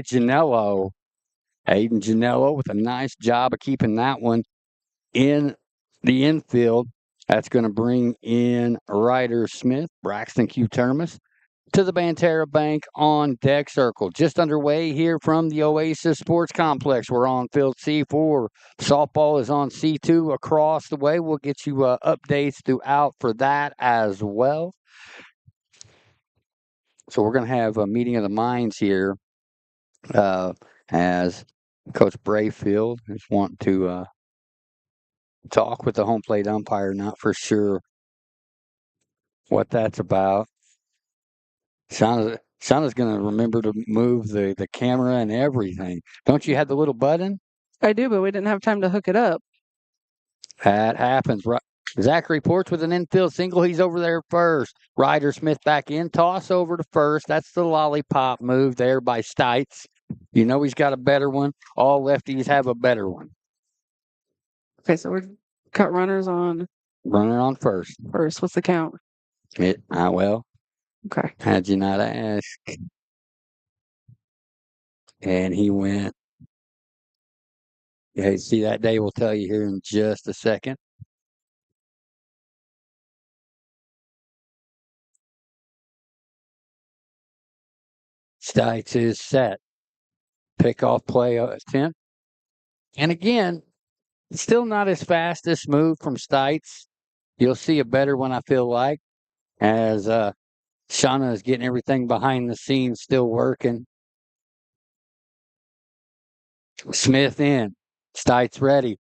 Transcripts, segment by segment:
Janello. Aiden Janello with a nice job of keeping that one in the infield. That's going to bring in Ryder Smith, Braxton Q. Termas to the Banterra Bank on deck circle. Just underway here from the Oasis Sports Complex. We're on field C4. Softball is on C2 across the way. We'll get you updates throughout for that as well. So we're going to have a meeting of the minds here as Coach Brayfield is wanting to talk with the home plate umpire. Not for sure what that's about. Shauna's going to remember to move the camera and everything. Don't you have the little button? I do, but we didn't have time to hook it up. That happens. Zachary Porch with an infield single. He's over there first. Ryder Smith back in. Toss over to first. That's the lollipop move there by Stites. You know he's got a better one. All lefties have a better one. Okay, so we're cut runners on. Runner on first. First, what's the count? Well. Okay. Had you not ask. And he went. Yeah, see, that day we'll tell you here in just a second. Stites is set. Pickoff play attempt. And again, still not as fast this move from Stites. You'll see a better one, I feel like, as Shauna is getting everything behind the scenes still working. Smith in. Stites ready.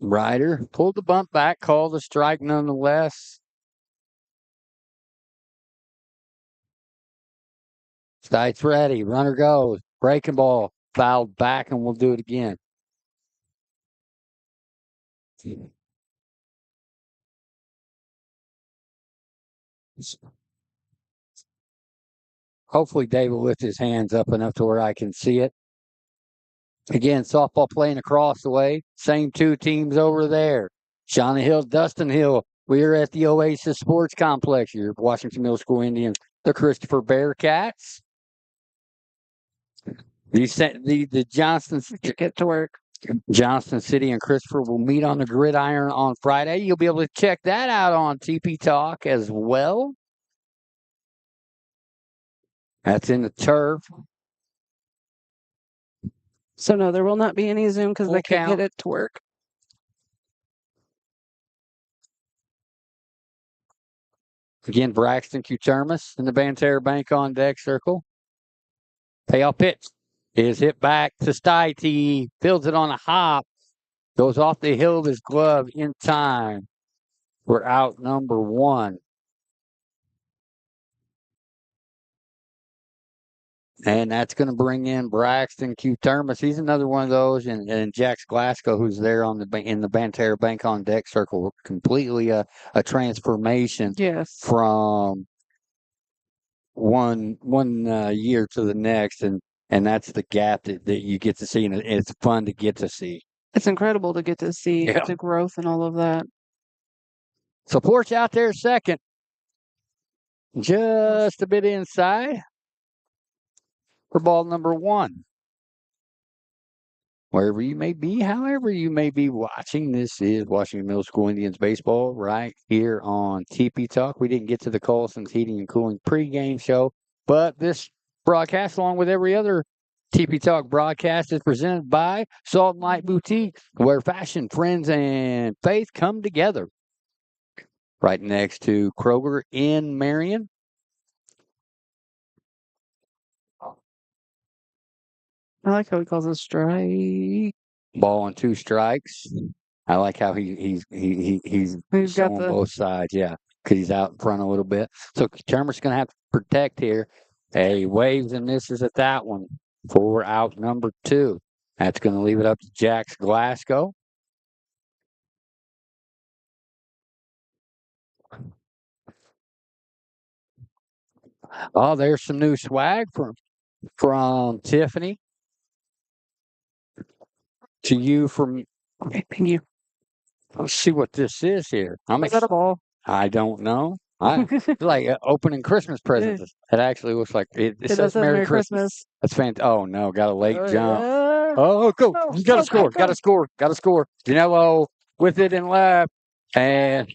Ryder pulled the bump back, called a strike nonetheless. Stites ready. Runner goes. Breaking ball. Fouled back, and we'll do it again. Hopefully Dave will lift his hands up enough to where I can see it. Again, softball playing across the way. Same two teams over there. Shauna Hill, Dustin Hill. We are at the Oasis Sports Complex here, Washington Middle School Indians, the Christopher Bearcats. The Johnston Get to work. Johnston City and Christopher will meet on the gridiron on Friday. You'll be able to check that out on TP Talk as well. That's in the turf. So no, there will not be any Zoom because they can't get it to work. Again, Braxton Q. Termas in the Banterra Bank on deck circle. Payoff pitch is hit back to Stites. He fields it on a hop. Goes off the heel of his glove in time. We're out number one. And that's going to bring in Braxton Q. Termas. He's another one of those, and Jax Glasgow, who's there in the Banterra Bank on deck circle. Completely a transformation. Yes. From one year to the next, and that's the gap that you get to see, and it's fun to get to see. It's incredible to get to see the growth and all of that. So Porch out there second, just a bit inside for ball number one. Wherever you may be, however you may be watching, this is Washington Middle School Indians baseball right here on TP Talk. We didn't get to the Colson's Heating and Cooling pregame show, but this broadcast, along with every other TP Talk broadcast, is presented by Salt and Light Boutique, where fashion, friends, and faith come together. Right next to Kroger in Marion. I like how he calls it strike. Ball and two strikes. I like how he's showing both sides. Yeah, because he's out in front a little bit. So Termas going to have to protect here. He waves and misses at that one for out number two. That's going to leave it up to Jax Glasgow. Oh, there's some new swag from Tiffany. To you from. Okay, thank you. Let's see what this is here. Is that a ball? I don't know. It's like opening Christmas presents. It actually looks like it says Merry Christmas. That's fantastic. Oh no, got a late jump. Oh, go! You got to score. Got to score. Got to score. Janello with it in left, and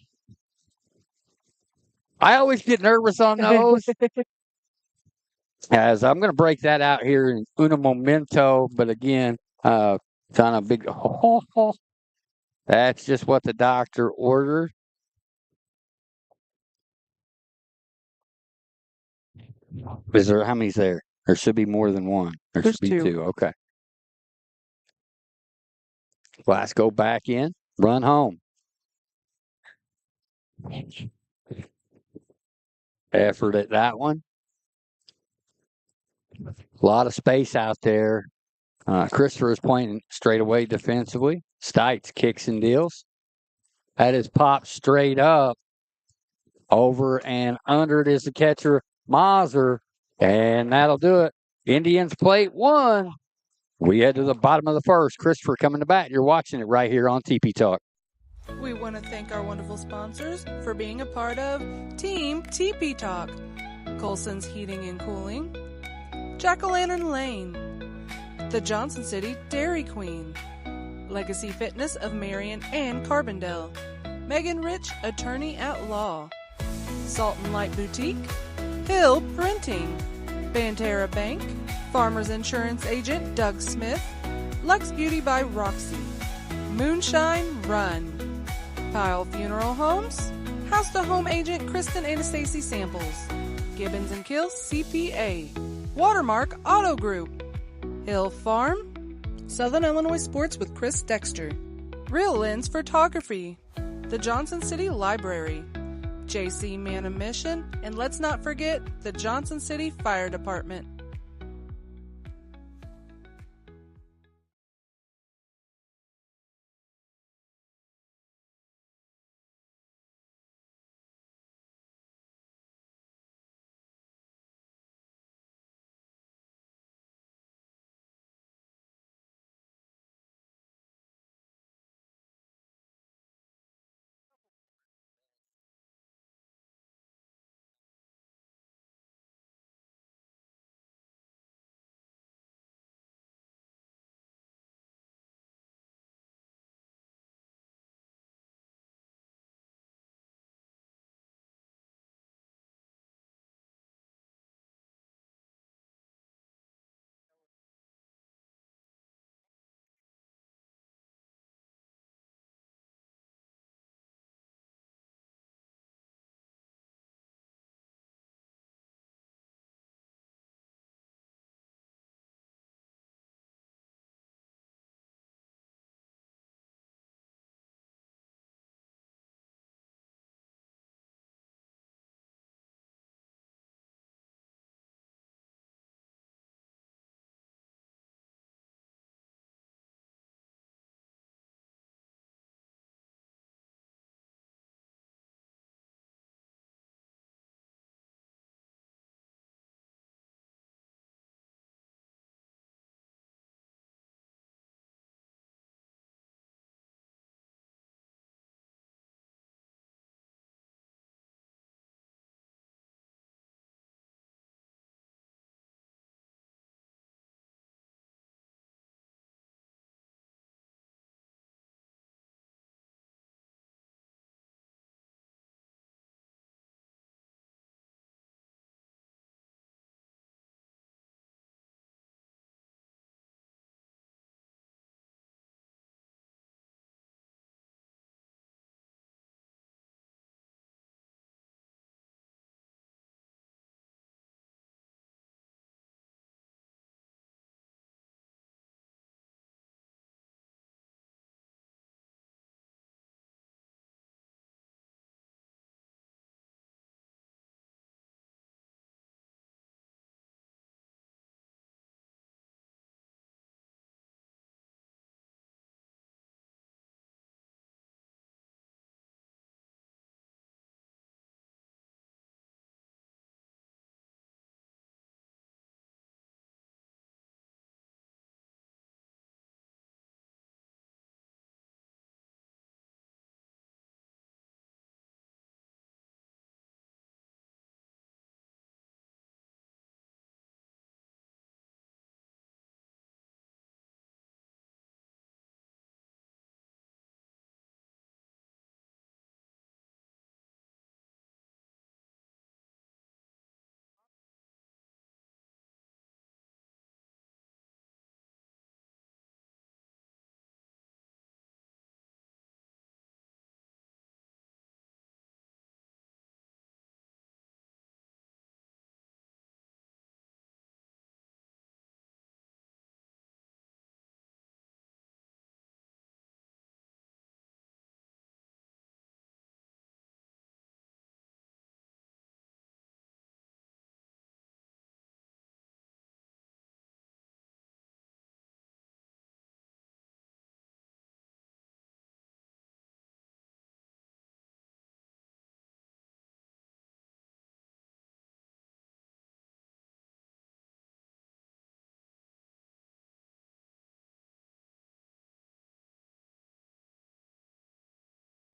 I always get nervous on those. As I'm going to break that out here in uno momento, but again, it's on a big. That's just what the doctor ordered. Is there how many's there? There should be more than one. There should be two. Okay. Glasgow back in, run home. Effort at that one. A lot of space out there. Christopher is pointing straight away defensively. Stites kicks and deals. That is popped straight up. Over and under it is the catcher, Mazur. And that'll do it. Indians plate one. We head to the bottom of the first. Christopher coming to bat. You're watching it right here on TP Talk. We want to thank our wonderful sponsors for being a part of Team TP Talk. Colson's Heating and Cooling, Jack-O-Lantern Lane, the Johnson City Dairy Queen, Legacy Fitness of Marion and Carbondale, Megan Rich, Attorney at Law, Salt and Light Boutique, Hill Printing, Banterra Bank, Farmers Insurance Agent Doug Smith, Lux Beauty by Roxy, Moonshine Run, Pyle Funeral Homes, House to Home Agent Kristen and Stacy Samples, Gibbons and Kills CPA, Watermark Auto Group, Hill Farm, Southern Illinois Sports with Chris Dexter, Real Lens Photography, the Johnson City Library, JC Man Mission, and let's not forget the Johnson City Fire Department.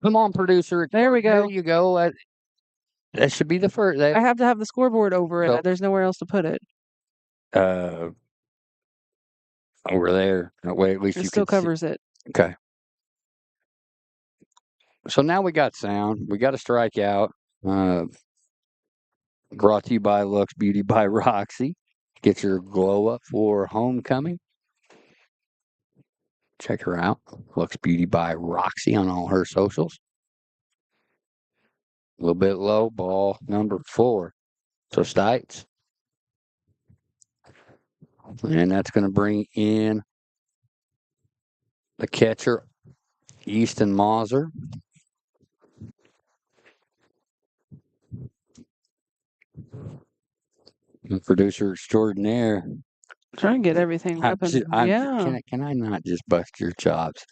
Come on, producer. There we go. There you go. That should be the first. I have to have the scoreboard over it. So- There's nowhere else to put it. Over there. Wait, at least It you still can see. covers it. Okay. So now we got sound. We got a strikeout. Brought to you by Lux Beauty by Roxy. Get your glow up for homecoming. Check her out. Lux Beauty by Roxy on all her socials. A little bit low. Ball number 4. So Stites. And that's going to bring in the catcher, Easton Mauser. And producer extraordinaire. Try and get everything up. Yeah. Can I not just bust your chops?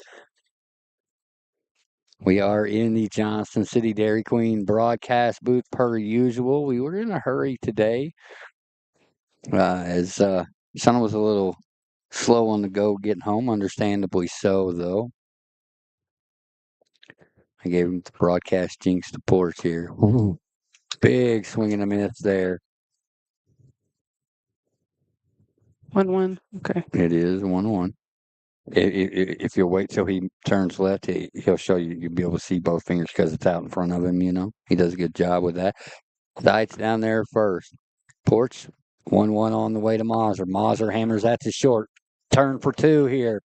We are in the Johnson City Dairy Queen broadcast booth per usual. We were in a hurry today as son was a little slow on the go getting home, understandably so, though. I gave him the broadcast jinx to porch here. Ooh, big swing and a miss there. 1-1. Okay. It is 1-1. If you'll wait till he turns left, he'll show you. You'll be able to see both fingers because it's out in front of him, you know. He does a good job with that. Stites down there first. Porch, 1-1 on the way to Mauser. Mauser hammers that to short. Turn for 2 here.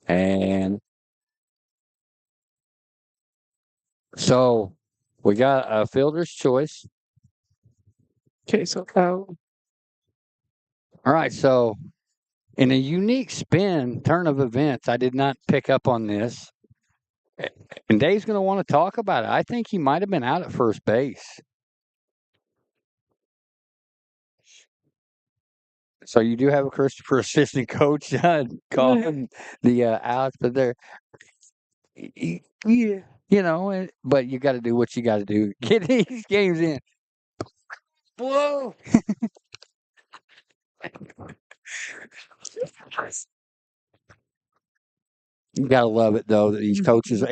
And so we got a fielder's choice. Okay, so All right, so in a unique spin turn of events, I did not pick up on this. And Dave's going to want to talk about it. I think he might have been out at first base. So you do have a Christopher assistant coach calling the outs, but they're, yeah, you know, but you got to do what you got to do. Get these games in. Whoa. You got to love it, though, that these coaches,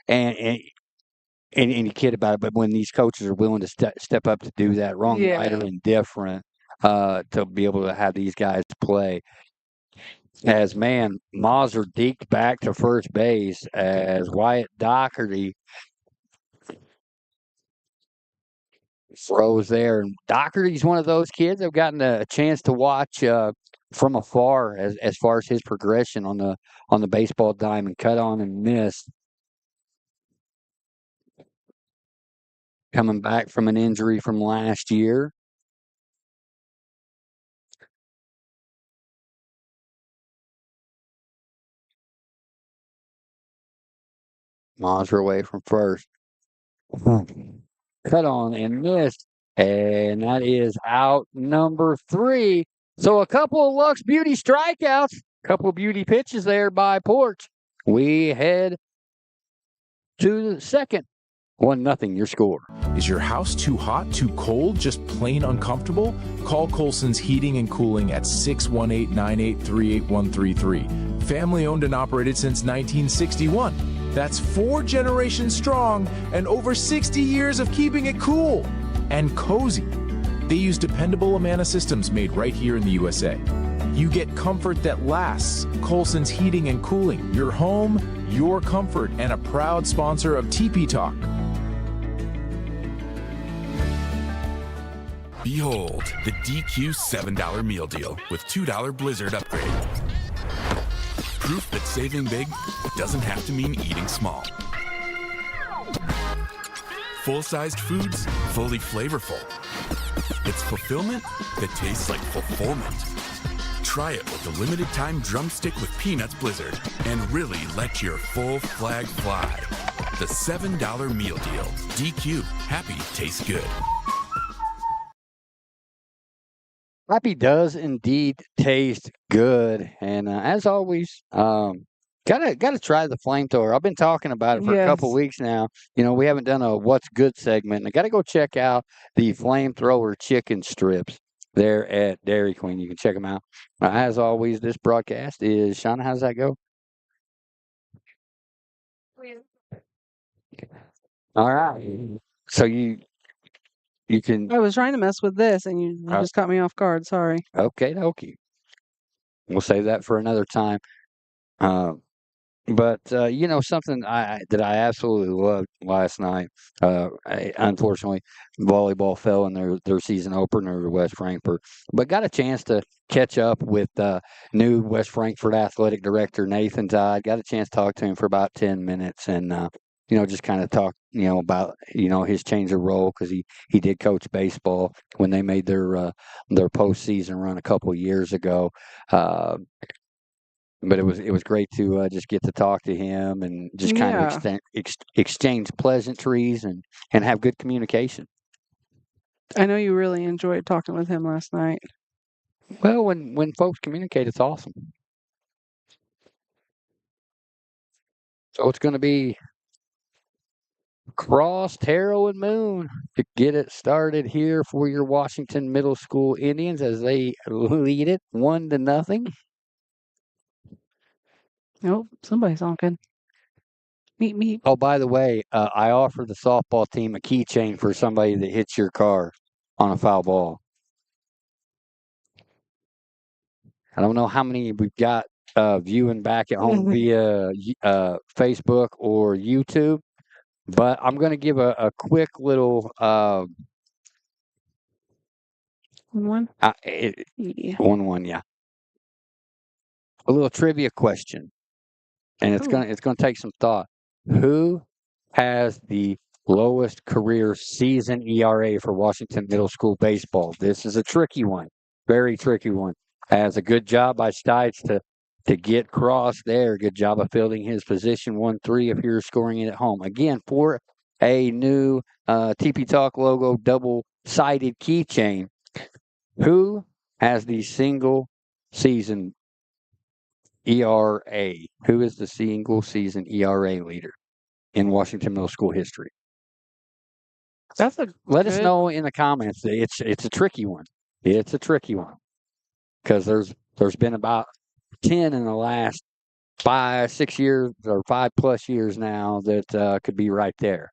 and you kid about it, but when these coaches are willing to step up to do that, wrong, right, or indifferent, to be able to have these guys play. As Mauser deked back to first base as Wyatt Doherty throws there. And Doherty's one of those kids I've gotten a chance to watch from afar as far as his progression on the baseball diamond, cut on and miss. Coming back from an injury from last year. Mauser away from first. Cut on and missed. And that is out number 3. So a couple of Lux Beauty strikeouts, a couple of beauty pitches there by Porch. We head to the second. 1-0, your score. Is your house too hot, too cold, just plain uncomfortable? Call Colson's Heating and Cooling at 618-983-8133. Family owned and operated since 1961. That's 4 generations strong and over 60 years of keeping it cool and cozy. They use dependable Amana systems made right here in the USA. You get comfort that lasts. Colson's Heating and Cooling, your home, your comfort, and a proud sponsor of TP Talk. Behold, the DQ $7 meal deal with $2 Blizzard upgrade. Proof that saving big doesn't have to mean eating small. Full-sized foods, fully flavorful. It's fulfillment that tastes like fulfillment. Try it with the limited time drumstick with peanuts Blizzard and really let your full flag fly. The $7 meal deal. DQ, happy tastes good. Happy does indeed taste good, and as always, gotta try the flamethrower. I've been talking about it for a couple weeks now. You know, we haven't done a what's good segment, and I gotta go check out the flamethrower chicken strips there at Dairy Queen. You can check them out. As always, this broadcast is Shauna. How's that go? All right. So you can I was trying to mess with this, and you just caught me off guard. Sorry. okay. We'll save that for another time. Uh, But something that I absolutely loved last night. Unfortunately, volleyball fell in their season opener to West Frankfort, but got a chance to catch up with new West Frankfort athletic director Nathan Todd. Got a chance to talk to him for about 10 minutes, and just kind of talk about his change of role because he did coach baseball when they made their postseason run a couple years ago. Uh, but it was great to just get to talk to him and just kind of exchange pleasantries and have good communication. I know you really enjoyed talking with him last night. Well, when folks communicate, it's awesome. So it's going to be Cross, Taro, and Moon to get it started here for your Washington Middle School Indians as they lead it 1-0. Nope, somebody's honking. Meet me. Oh, by the way, I offered the softball team a keychain for somebody that hits your car on a foul ball. I don't know how many we've got viewing back at home via Facebook or YouTube, but I'm going to give a quick little 1-1. Yeah. 1-1, yeah. A little trivia question, and it's going to take some thought. Who has the lowest career season ERA for Washington Middle School baseball? This is a tricky one, very tricky one. Has a good job by Stites to get Cross there. Good job of fielding his position 1-3 if you're scoring it at home. Again, for a new TP Talk logo double-sided keychain, who has the single season ERA? Who is the single season ERA leader in Washington Middle School history? Let us know in the comments. It's a tricky one. It's a tricky one because there's been about 10 in the last 5-6 years or 5+ years now that could be right there.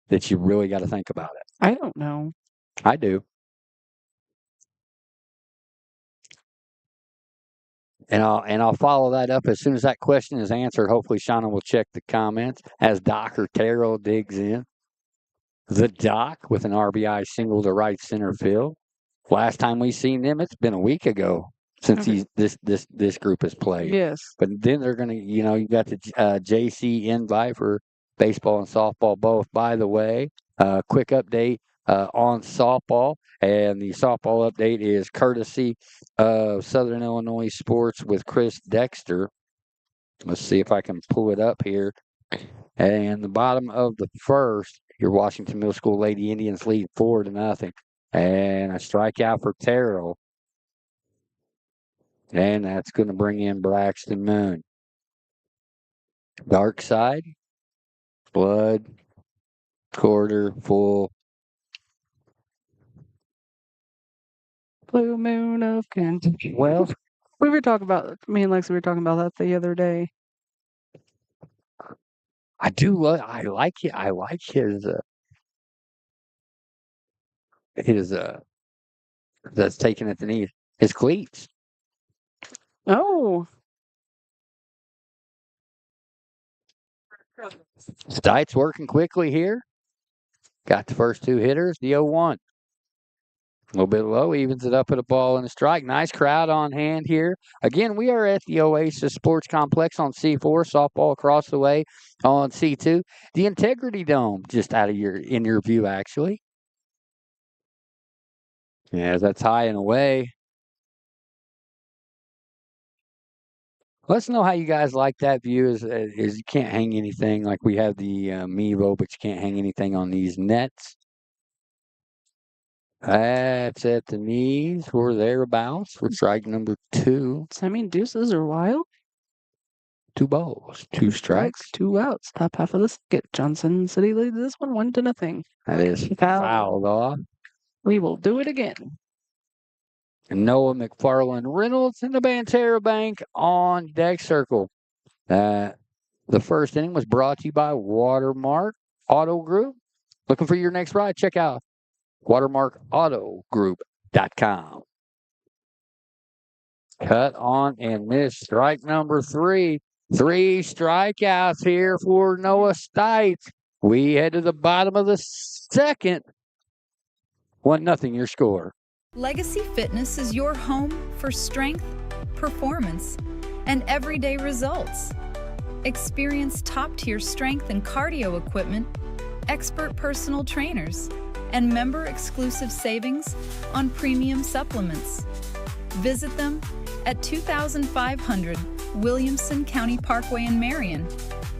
That you really got to think about it. I don't know. I do. And I'll follow that up as soon as that question is answered. Hopefully, Shauna will check the comments as Doc or Terrell digs in. The Doc with an RBI single to right center field. Last time we seen them, it's been a week ago since this group has played. Yes. But then they're going to, you got the JC invite for baseball and softball both. By the way, quick update on softball. And the softball update is courtesy of Southern Illinois Sports with Chris Dexter. Let's see if I can pull it up here. And the bottom of the first, your Washington Middle School Lady Indians lead 4-0. And a strikeout for Terrell. And that's going to bring in Braxton Moon. Dark side, blood, quarter, full. Blue moon of Kentucky. Well, we were talking about, me and Lexi were talking about that the other day. I do I like it. I like his that's taking at the knees. His cleats. Oh. Stites working quickly here. Got the first two hitters, the 0-1. A little bit low, evens it up at a ball and a strike. Nice crowd on hand here. Again, we are at the Oasis Sports Complex on C4, softball across the way on C2. The Integrity Dome, just in your view, actually. Yeah, that's high and away. Let us know how you guys like that view. Is you can't hang anything like we have the Mevo, but you can't hang anything on these nets. That's at the knees or thereabouts for strike number 2. Does that mean deuces are wild? 2 balls, 2 strikes, 2 outs. Top half of the second. Johnson City leads this one 1-0. That is fouled off. We will do it again. And Noah McFarland Reynolds in the Banterra Bank on deck circle. The first inning was brought to you by Watermark. Auto Group. Looking for your next ride? Check out watermarkautogroup.com. Cut on and miss. Strike number 3. 3 strikeouts here for Noah Stites. We head to the bottom of the second. 1-0 your score. Legacy Fitness is your home for strength, performance, and everyday results. Experience top-tier strength and cardio equipment, expert personal trainers, and member-exclusive savings on premium supplements. Visit them at 2500 Williamson County Parkway in Marion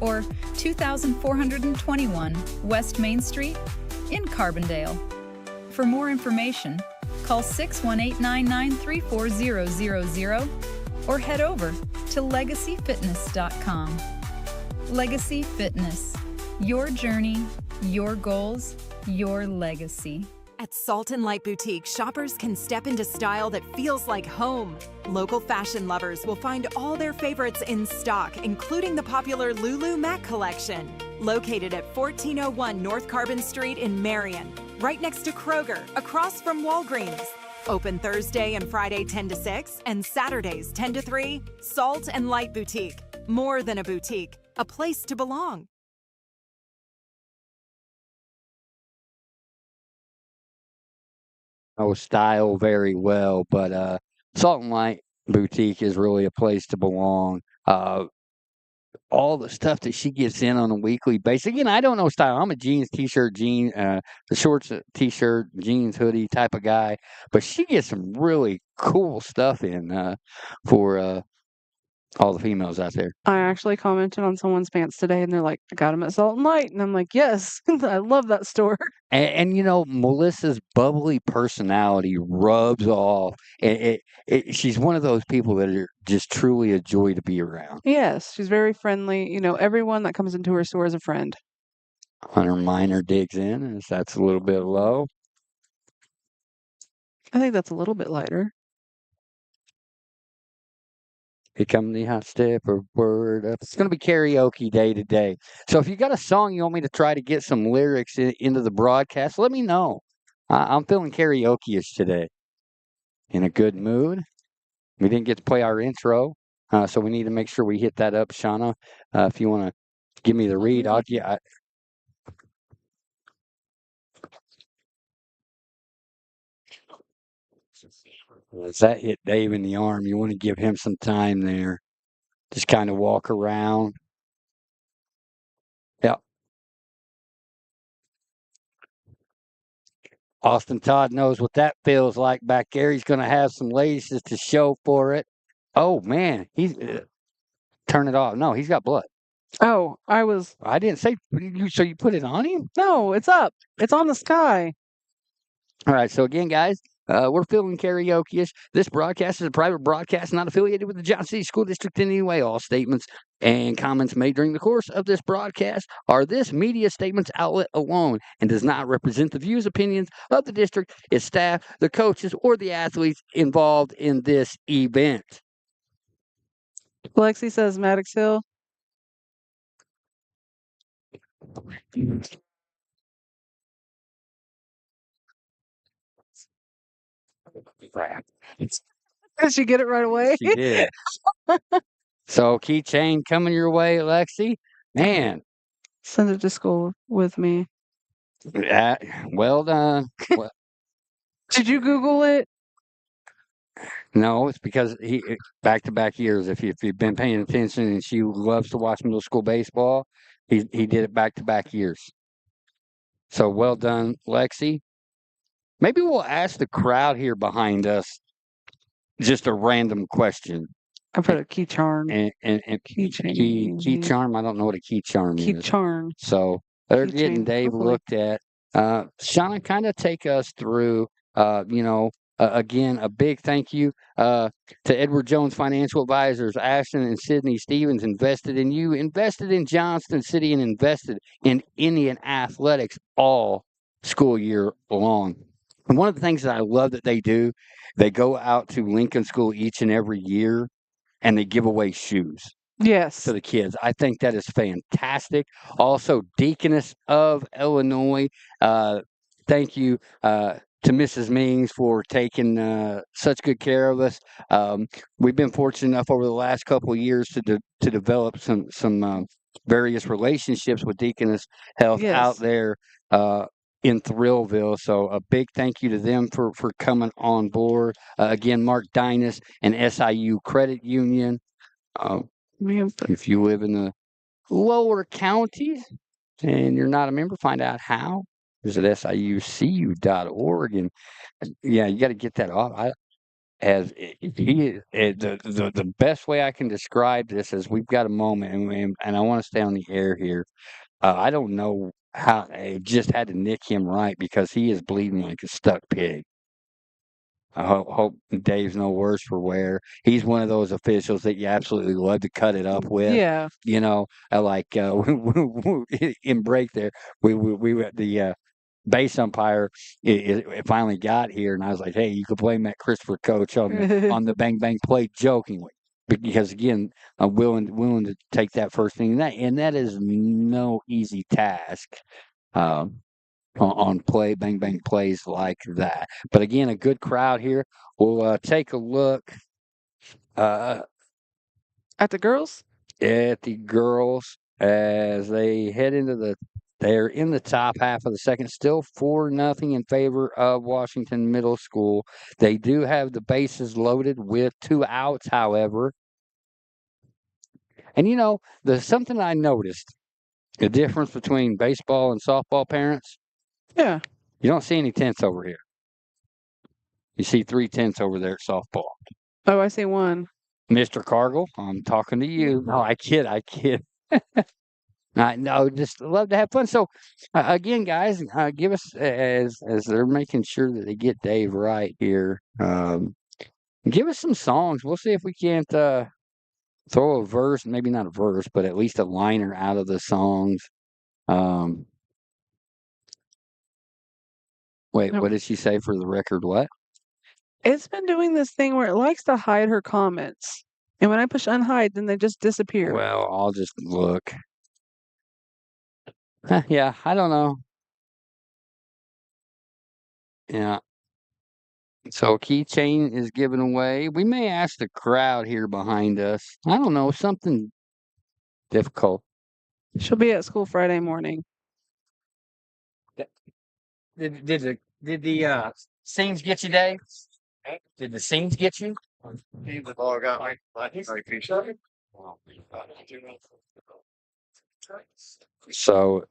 or 2421 West Main Street in Carbondale. For more information, call 618-993-4000 or head over to legacyfitness.com. Legacy Fitness. Your journey, your goals, your legacy. At Salt and Light Boutique, shoppers can step into style that feels like home. Local fashion lovers will find all their favorites in stock, including the popular Lulu Mac collection. Located at 1401 North Carbon Street in Marion, right next to Kroger, across from Walgreens. Open Thursday and Friday 10 to 6 and Saturdays 10 to 3. Salt and Light Boutique. More than a boutique, a place to belong. Style very well, but Salt and Light Boutique is really a place to belong. All the stuff that she gets in on a weekly basis. Again, I don't know style. I'm a jeans, t-shirt, the shorts, t-shirt, jeans, hoodie type of guy, but she gets some really cool stuff in for all the females out there. I actually commented on someone's pants today, and they're like, "I got them at Salt and Light," and I'm like, "Yes, I love that store." And Melissa's bubbly personality rubs off. She's one of those people that are just truly a joy to be around. Yes, she's very friendly. Everyone that comes into her store is a friend. Hunter Minor digs in, as that's a little bit low. I think that's a little bit lighter. Here come the hot step or word up. It's going to be karaoke day today. So if you got a song you want me to try to get some lyrics into the broadcast, let me know. I'm feeling karaoke-ish today. In a good mood. We didn't get to play our intro, so we need to make sure we hit that up, Shauna. If you want to give me the read, as that hit Dave in the arm, you want to give him some time there. Just kind of walk around. Yeah. Austin Todd knows what that feels like back there. He's going to have some laces to show for it. Oh, man. He's turn it off. No, he's got blood. Oh, I didn't say so you put it on him? No, it's up. It's on the sky. All right. So again, guys, we're feeling karaoke-ish. This broadcast is a private broadcast not affiliated with the Johnson City School District in any way. All statements and comments made during the course of this broadcast are this media statements outlet alone and does not represent the views, opinions of the district, its staff, the coaches, or the athletes involved in this event. Lexi says Maddox Hill. Did she get it right away? She did. So, keychain coming your way, Lexi. Man. Send it to school with me. Well done. Did you Google it? No, it's because he back-to-back years. If you've been paying attention, and she loves to watch middle school baseball, he did it back-to-back years. So well done, Lexi. Maybe we'll ask the crowd here behind us just a random question. I put a key charm. And key charm. I don't know what a key charm is. Key charm. So they're getting Dave looked at. Shauna, kind of take us through. Again, a big thank you to Edward Jones Financial Advisors. Ashton and Sydney Stevens invested in you, invested in Johnston City, and invested in Indian athletics all school year long. And one of the things that I love that they do, they go out to Lincoln School each and every year, and they give away shoes. Yes. to the kids. I think that is fantastic. Also, Deaconess of Illinois, thank you to Mrs. Mings for taking such good care of us. We've been fortunate enough over the last couple of years to develop some various relationships with Deaconess Health out Yes. there in Thrillville. So a big thank you to them for coming on board. Again, Mark Dinas and SIU Credit Union. If you live in the lower counties and you're not a member, find out how. Visit siucu.org. And yeah, you got to get that off. The best way I can describe this is we've got a moment, and I want to stay on the air here. I don't know how I just had to nick him right because he is bleeding like a stuck pig. I hope Dave's no worse for wear. He's one of those officials that you absolutely love to cut it up with. Yeah. You know, in break there, we were the base umpire. It finally got here, and I was like, "Hey, you could blame that Christopher coach on the bang bang play," jokingly, because again, I'm willing to take that first thing, and that is no easy task. On play, bang, bang plays like that. But again, a good crowd here. We'll take a look At the girls? at the girls as they head into they're in the top half of the second, still 4-0 in favor of Washington Middle School. They do have the bases loaded with 2 outs, however. And there's something I noticed, the difference between baseball and softball parents. Yeah. You don't see any tenths over here. You see 3 tenths over there at softball. Oh, I see one. Mr. Cargill, I'm talking to you. No, I kid. I no, just love to have fun. So, again, guys, give us as they're making sure that they get Dave right here. Give us some songs. We'll see if we can't throw a verse, maybe not a verse, but at least a liner out of the songs. Wait, Nope. what did she say for the record? What? It's been doing this thing where it likes to hide her comments. And when I push unhide, then they just disappear. Well, I'll just look. Yeah, I don't know. Yeah. So keychain is given away. We may ask the crowd here behind us. I don't know, something difficult. She'll be at school Friday morning. Did the scenes get you, Dave? Did the scenes get you? So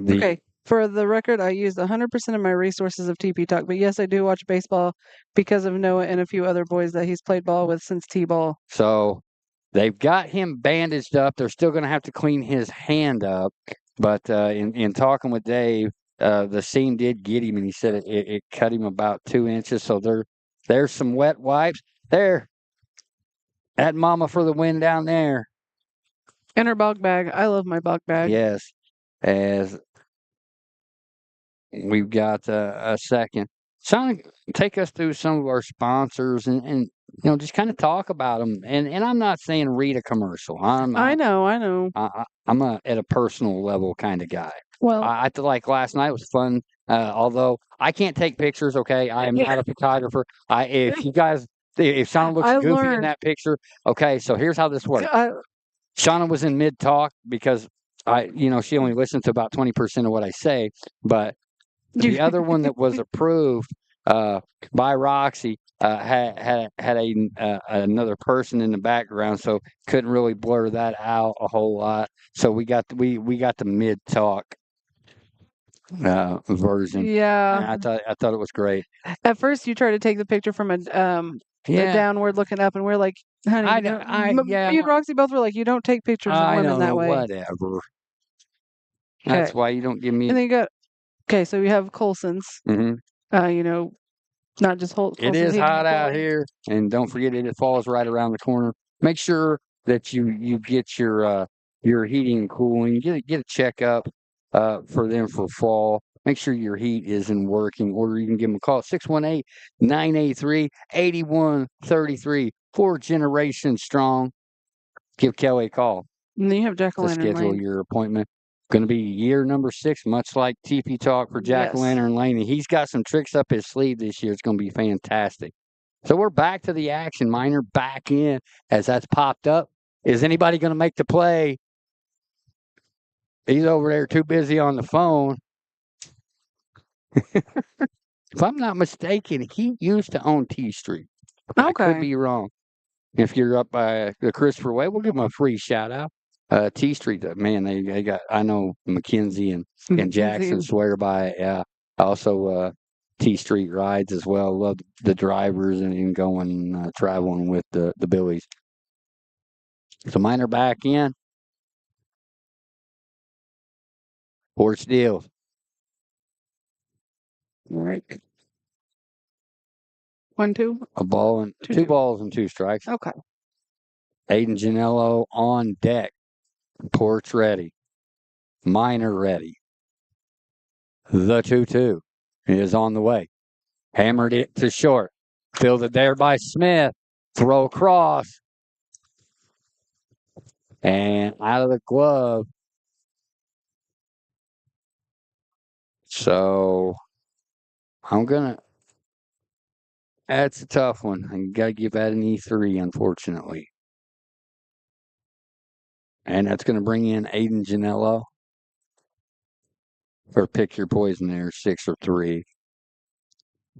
Okay. For the record, I used 100% of my resources of TP Talk. But yes, I do watch baseball because of Noah and a few other boys that he's played ball with since T-ball. So they've got him bandaged up. They're still going to have to clean his hand up. But in talking with Dave, the seam did get him, and he said it cut him about 2 inches. So there's some wet wipes. There. That mama for the win down there. And her bog bag. I love my bog bag. Yes. As we've got a second. Sean, take us through some of our sponsors and just kind of talk about them. And I'm not saying read a commercial. I know. I'm at a personal level kind of guy. Well, I feel like last night was fun. Although I can't take pictures, okay? I am not a photographer. If Shauna looks goofy in that picture, okay, so here's how this works. Shauna was in mid talk because she only listens to about 20% of what I say, but the other one that was approved by Roxy had another person in the background, so couldn't really blur that out a whole lot. So we got the mid talk version. Yeah. And I thought it was great. At first, you tried to take the picture from a downward looking up, and we're like, honey, me and Roxy both were like, you don't take pictures of women that way. Whatever. That's why you don't give me. And then you got so you have Colson's. Mm-hmm. Not just Colson's. It is hot out here, and don't forget it falls right around the corner. Make sure that you get your heating and cooling. Get a checkup for them for fall. Make sure your heat is in working order. You can give them a call at 618-983-8133. 4 generations strong. give Kelly a call And then you have to Jack-o'-lantern schedule Lane. your appointment. Going to be year number 6, much like TP Talk for Jack-o'-lantern Lane. And he's got some tricks up his sleeve this year. It's going to be fantastic. So we're back to the action. Minor back in as that's popped up. Is anybody going to make the play? He's over there too busy on the phone. If I'm not mistaken, he used to own T Street. I could be wrong. If you're up by the Christopher Way, we'll give him a free shout out. T Street, man, they got. I know McKenzie and Jackson swear by. Also, T Street rides as well. Love the drivers and going traveling with the Billies. So Minor back in. Porch deals. All right. 1-2. A ball and two balls and 2 strikes. Okay. Aiden Janello on deck. Porch ready. Minor ready. The 2-2 is on the way. Hammered it to short. Fielded there by Smith. Throw across. And out of the glove. So I'm going to. That's a tough one. I got to give that an E3, unfortunately. And that's going to bring in Aiden Janello. Or pick your poison there, 6 or 3.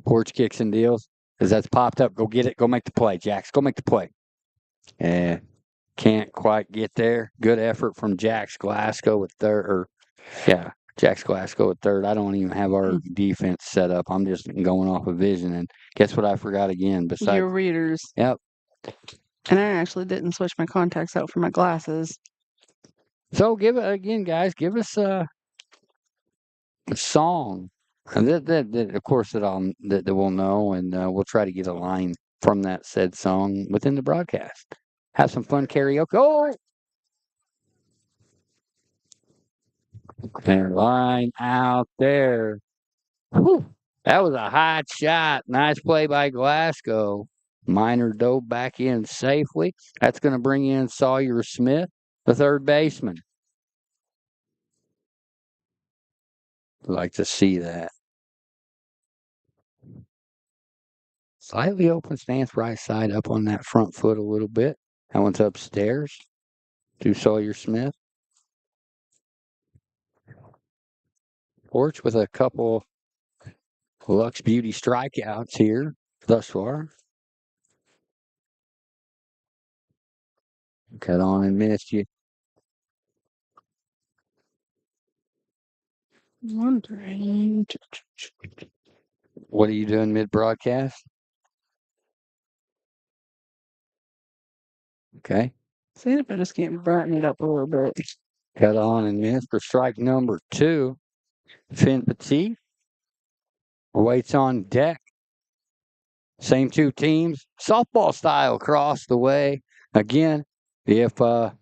Porch kicks and deals. As that's popped up, go get it. Go make the play, Jax. Go make the play. And can't quite get there. Good effort from Jax Glasgow with third. Jax Glasgow at third. I don't even have our defense set up. I'm just going off of vision. And guess what I forgot again? Besides your readers. Yep. And I actually didn't switch my contacts out for my glasses. So give it again, guys. Give us a song that of course that we'll know, and we'll try to get a line from that said song within the broadcast. Have some fun karaoke. Oh! And line out there. Whew. That was a hot shot. Nice play by Glasgow. Minor dove back in safely. That's going to bring in Sawyer Smith, the third baseman. Like to see that. Slightly open stance, right side up on that front foot a little bit. That one's upstairs to Sawyer Smith. Porch with a couple Lux Beauty strikeouts here thus far. Cut on and missed you. Wondering. What are you doing mid-broadcast? Okay. See if I just can't brighten it up a little bit. Cut on and missed for strike number 2. Finn Petit waits on deck. Same 2 teams. Softball style across the way. Again, if a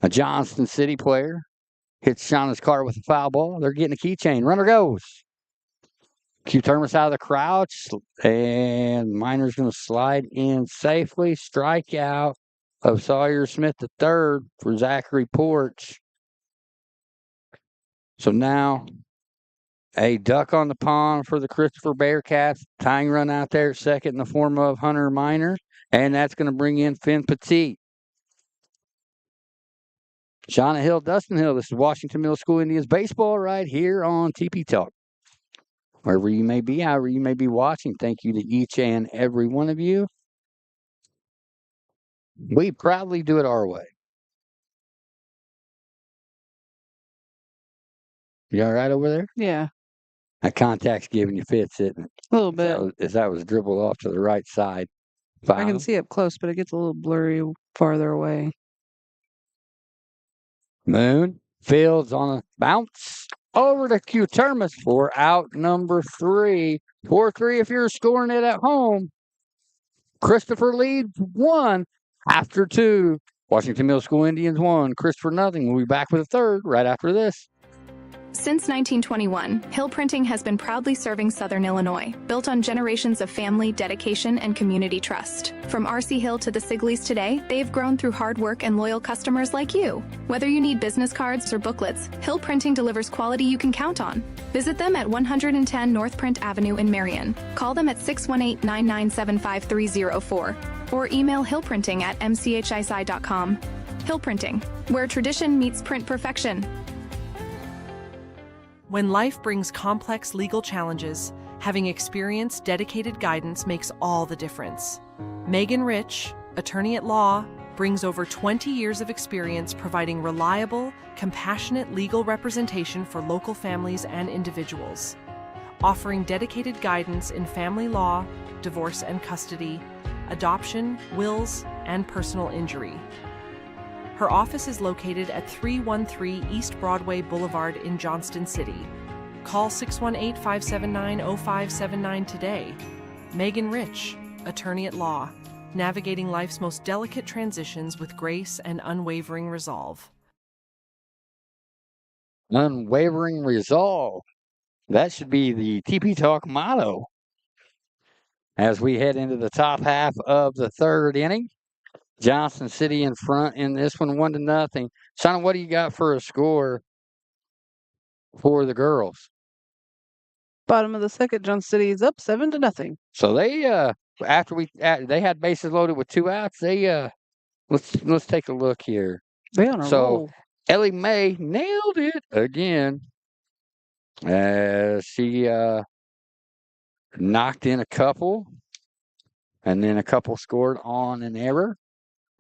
Johnston City player hits Shauna's car with a foul ball, they're getting a keychain. Runner goes. Q-Termus out of the crouch, and Minor's going to slide in safely. Strikeout of Sawyer Smith the third for Zachary Porch. So now a duck on the pond for the Christopher Bearcats. Tying run out there at second in the form of Hunter Minor, and that's going to bring in Finn Petit. Shauna Hill, Dustin Hill. This is Washington Middle School Indians baseball right here on TP Talk. Wherever you may be, however you may be watching, thank you to each and every one of you. We proudly do it our way. You all right over there? Yeah. That contact's giving you fits, isn't it? A little bit. As that was dribbled off to the right side. I can see up close, but it gets a little blurry farther away. Moon Fields on a bounce over to Q-Termus for out number 3. 4-3 if you're scoring it at home. Christopher leads 1 after 2. Washington Middle School Indians 1. Christopher nothing. We'll be back with a third right after this. Since 1921, Hill Printing has been proudly serving Southern Illinois, built on generations of family, dedication, and community trust. From R.C. Hill to the Sigleys today, they've grown through hard work and loyal customers like you. Whether you need business cards or booklets, Hill Printing delivers quality you can count on. Visit them at 110 North Print Avenue in Marion. Call them at 618-997-5304 or email hillprinting@mchisi.com. Hill Printing, where tradition meets print perfection. When life brings complex legal challenges, having experienced, dedicated guidance makes all the difference. Megan Rich, attorney at law, brings over 20 years of experience providing reliable, compassionate legal representation for local families and individuals, offering dedicated guidance in family law, divorce and custody, adoption, wills, and personal injury. Her office is located at 313 East Broadway Boulevard in Johnston City. Call 618-579-0579 today. Megan Rich, attorney at law, navigating life's most delicate transitions with grace and unwavering resolve. Unwavering resolve. That should be the TP Talk motto as we head into the top half of the third inning. Johnston City in front in this one, 1-0. Shauna, what do you got for a score for the girls? Bottom of the second, John City is up 7-0. So they they had bases loaded with 2 outs. They let's take a look here. They on a roll. Ellie Mae nailed it again. She knocked in a couple, and then a couple scored on an error.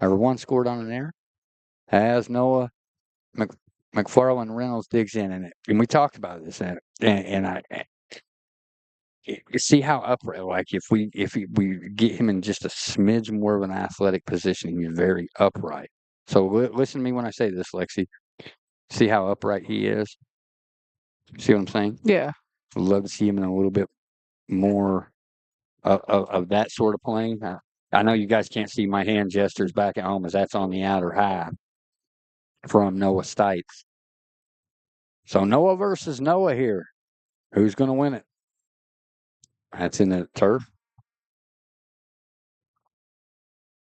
Or one scored on an error, as Noah McFarland Reynolds digs in it. And we talked about this, and I see how upright. Like if we get him in just a smidge more of an athletic position, he's very upright. So listen to me when I say this, Lexi. See how upright he is. See what I'm saying? Yeah. I'd love to see him in a little bit more of that sort of playing. I know you guys can't see my hand gestures back at home as that's on the outer half from Noah Stites. So Noah versus Noah here. Who's going to win it? That's in the turf.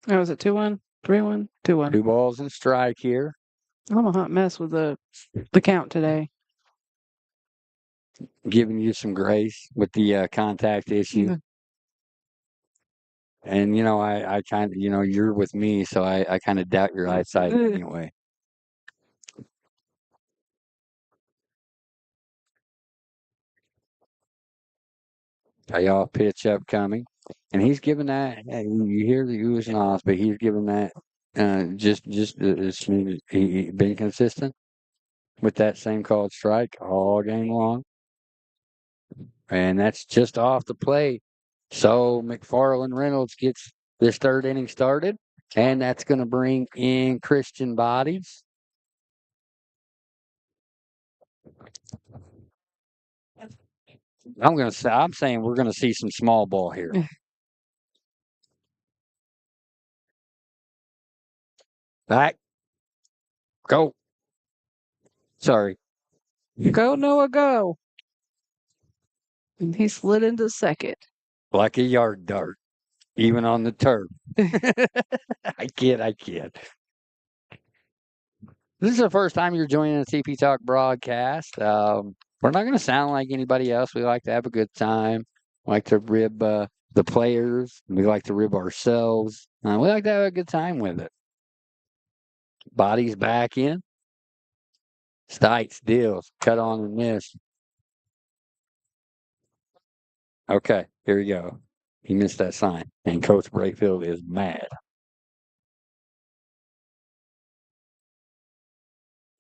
Oh, is it 2-1, 3-1, 2-1? 2 balls and strike here. I'm a hot mess with the count today. Giving you some grace with the contact issue. Mm-hmm. And, I kind of, you're with me, so I kind of doubt your eyesight anyway. Payoff pitch upcoming. And he's giving that, you hear the oohs and ahs, but he's giving that just as soon as he been consistent with that same called strike all game long. And that's just off the plate. So McFarland Reynolds gets this third inning started, and that's going to bring in Christian Bodies. I'm saying we're going to see some small ball here. Back. Go. Sorry. Go, Noah, go. And he slid into second. Like a yard dart, even on the turf. I kid. This is the first time you're joining the TP Talk broadcast. We're not going to sound like anybody else. We like to have a good time. We like to rib the players. We like to rib ourselves. We like to have a good time with it. Bodies back in. Stites deals. Cut on and miss. Okay, here we go. He missed that sign. And Coach Brayfield is mad.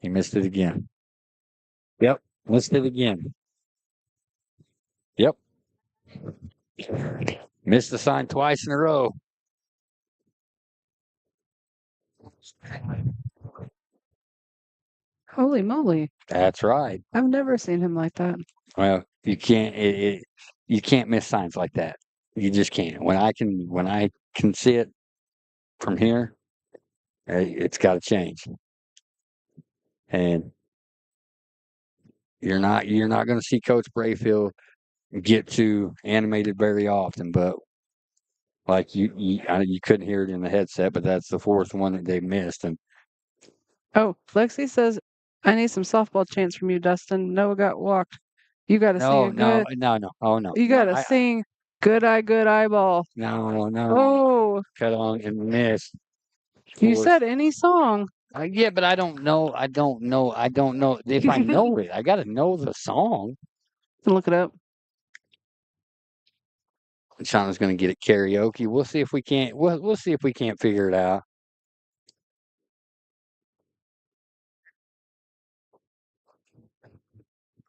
He missed it again. Yep, missed it again. Yep. Missed the sign twice in a row. Holy moly. That's right. I've never seen him like that. Well, you can't you can't miss signs like that. You just can't. When I can see it from here, it's got to change. And You're not going to see Coach Brayfield get too animated very often, but like you couldn't hear it in the headset, but that's the fourth one that they missed. And Oh, Lexi says, I need some softball chants from you, Dustin. Noah got walked. You got to sing a good. no. Oh no. You got to sing good eyeball. No. Oh, Cut on and miss. you said any song. Yeah, but I don't know. I don't know if I know it. I got to know the song. Look it up. Shauna's going to get it karaoke. We'll see if we can't. We'll see if we can't figure it out.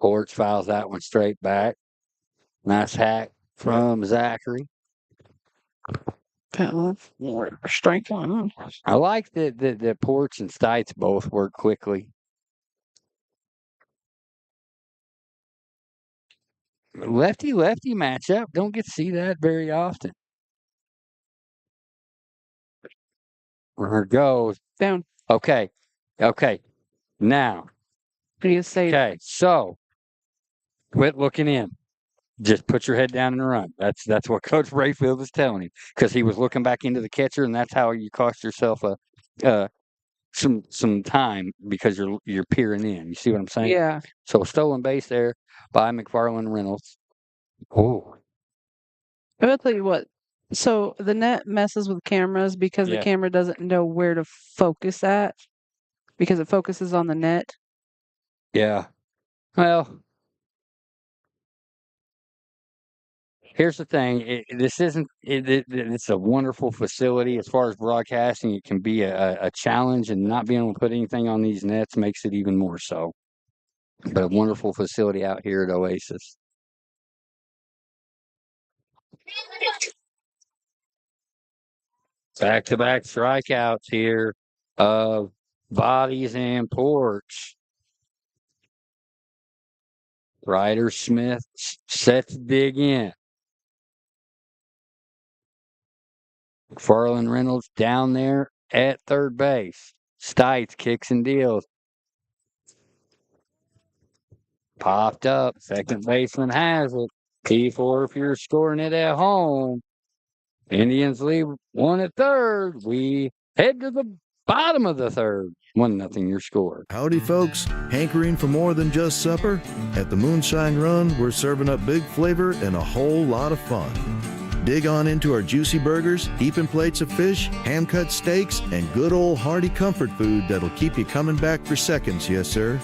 Porch files that one straight back. Nice hack from Zachary. Strike one. I like that Porch and Stites both work quickly. Lefty matchup. Don't get to see that very often. Runner goes. Down. Okay. Now. Okay, so quit looking in. Just put your head down and run. That's what Coach Brayfield was telling him, because he was looking back into the catcher, and that's how you cost yourself some time, because you're peering in. You see what I'm saying? Yeah. So stolen base there by McFarland Reynolds. Oh. I'll tell you what. So the net messes with cameras because the camera doesn't know where to focus at, because it focuses on the net. Yeah. Well, here's the thing. It's a wonderful facility as far as broadcasting. It can be a challenge, and not being able to put anything on these nets makes it even more so. But a wonderful facility out here at Oasis. Back-to-back strikeouts here of Bodies and Porch. Ryder Smith set to dig in. Farland Reynolds down there at third base. Stites kicks and deals. Popped up. Second baseman has it. P4 if you're scoring it at home. Indians lead 1 at third. We head to the bottom of the third. 1-0 your score. Howdy, folks. Hankering for more than just supper? At the Moonshine Run, we're serving up big flavor and a whole lot of fun. Dig on into our juicy burgers, heaping plates of fish, hand-cut steaks, and good old hearty comfort food that'll keep you coming back for seconds, yes sir.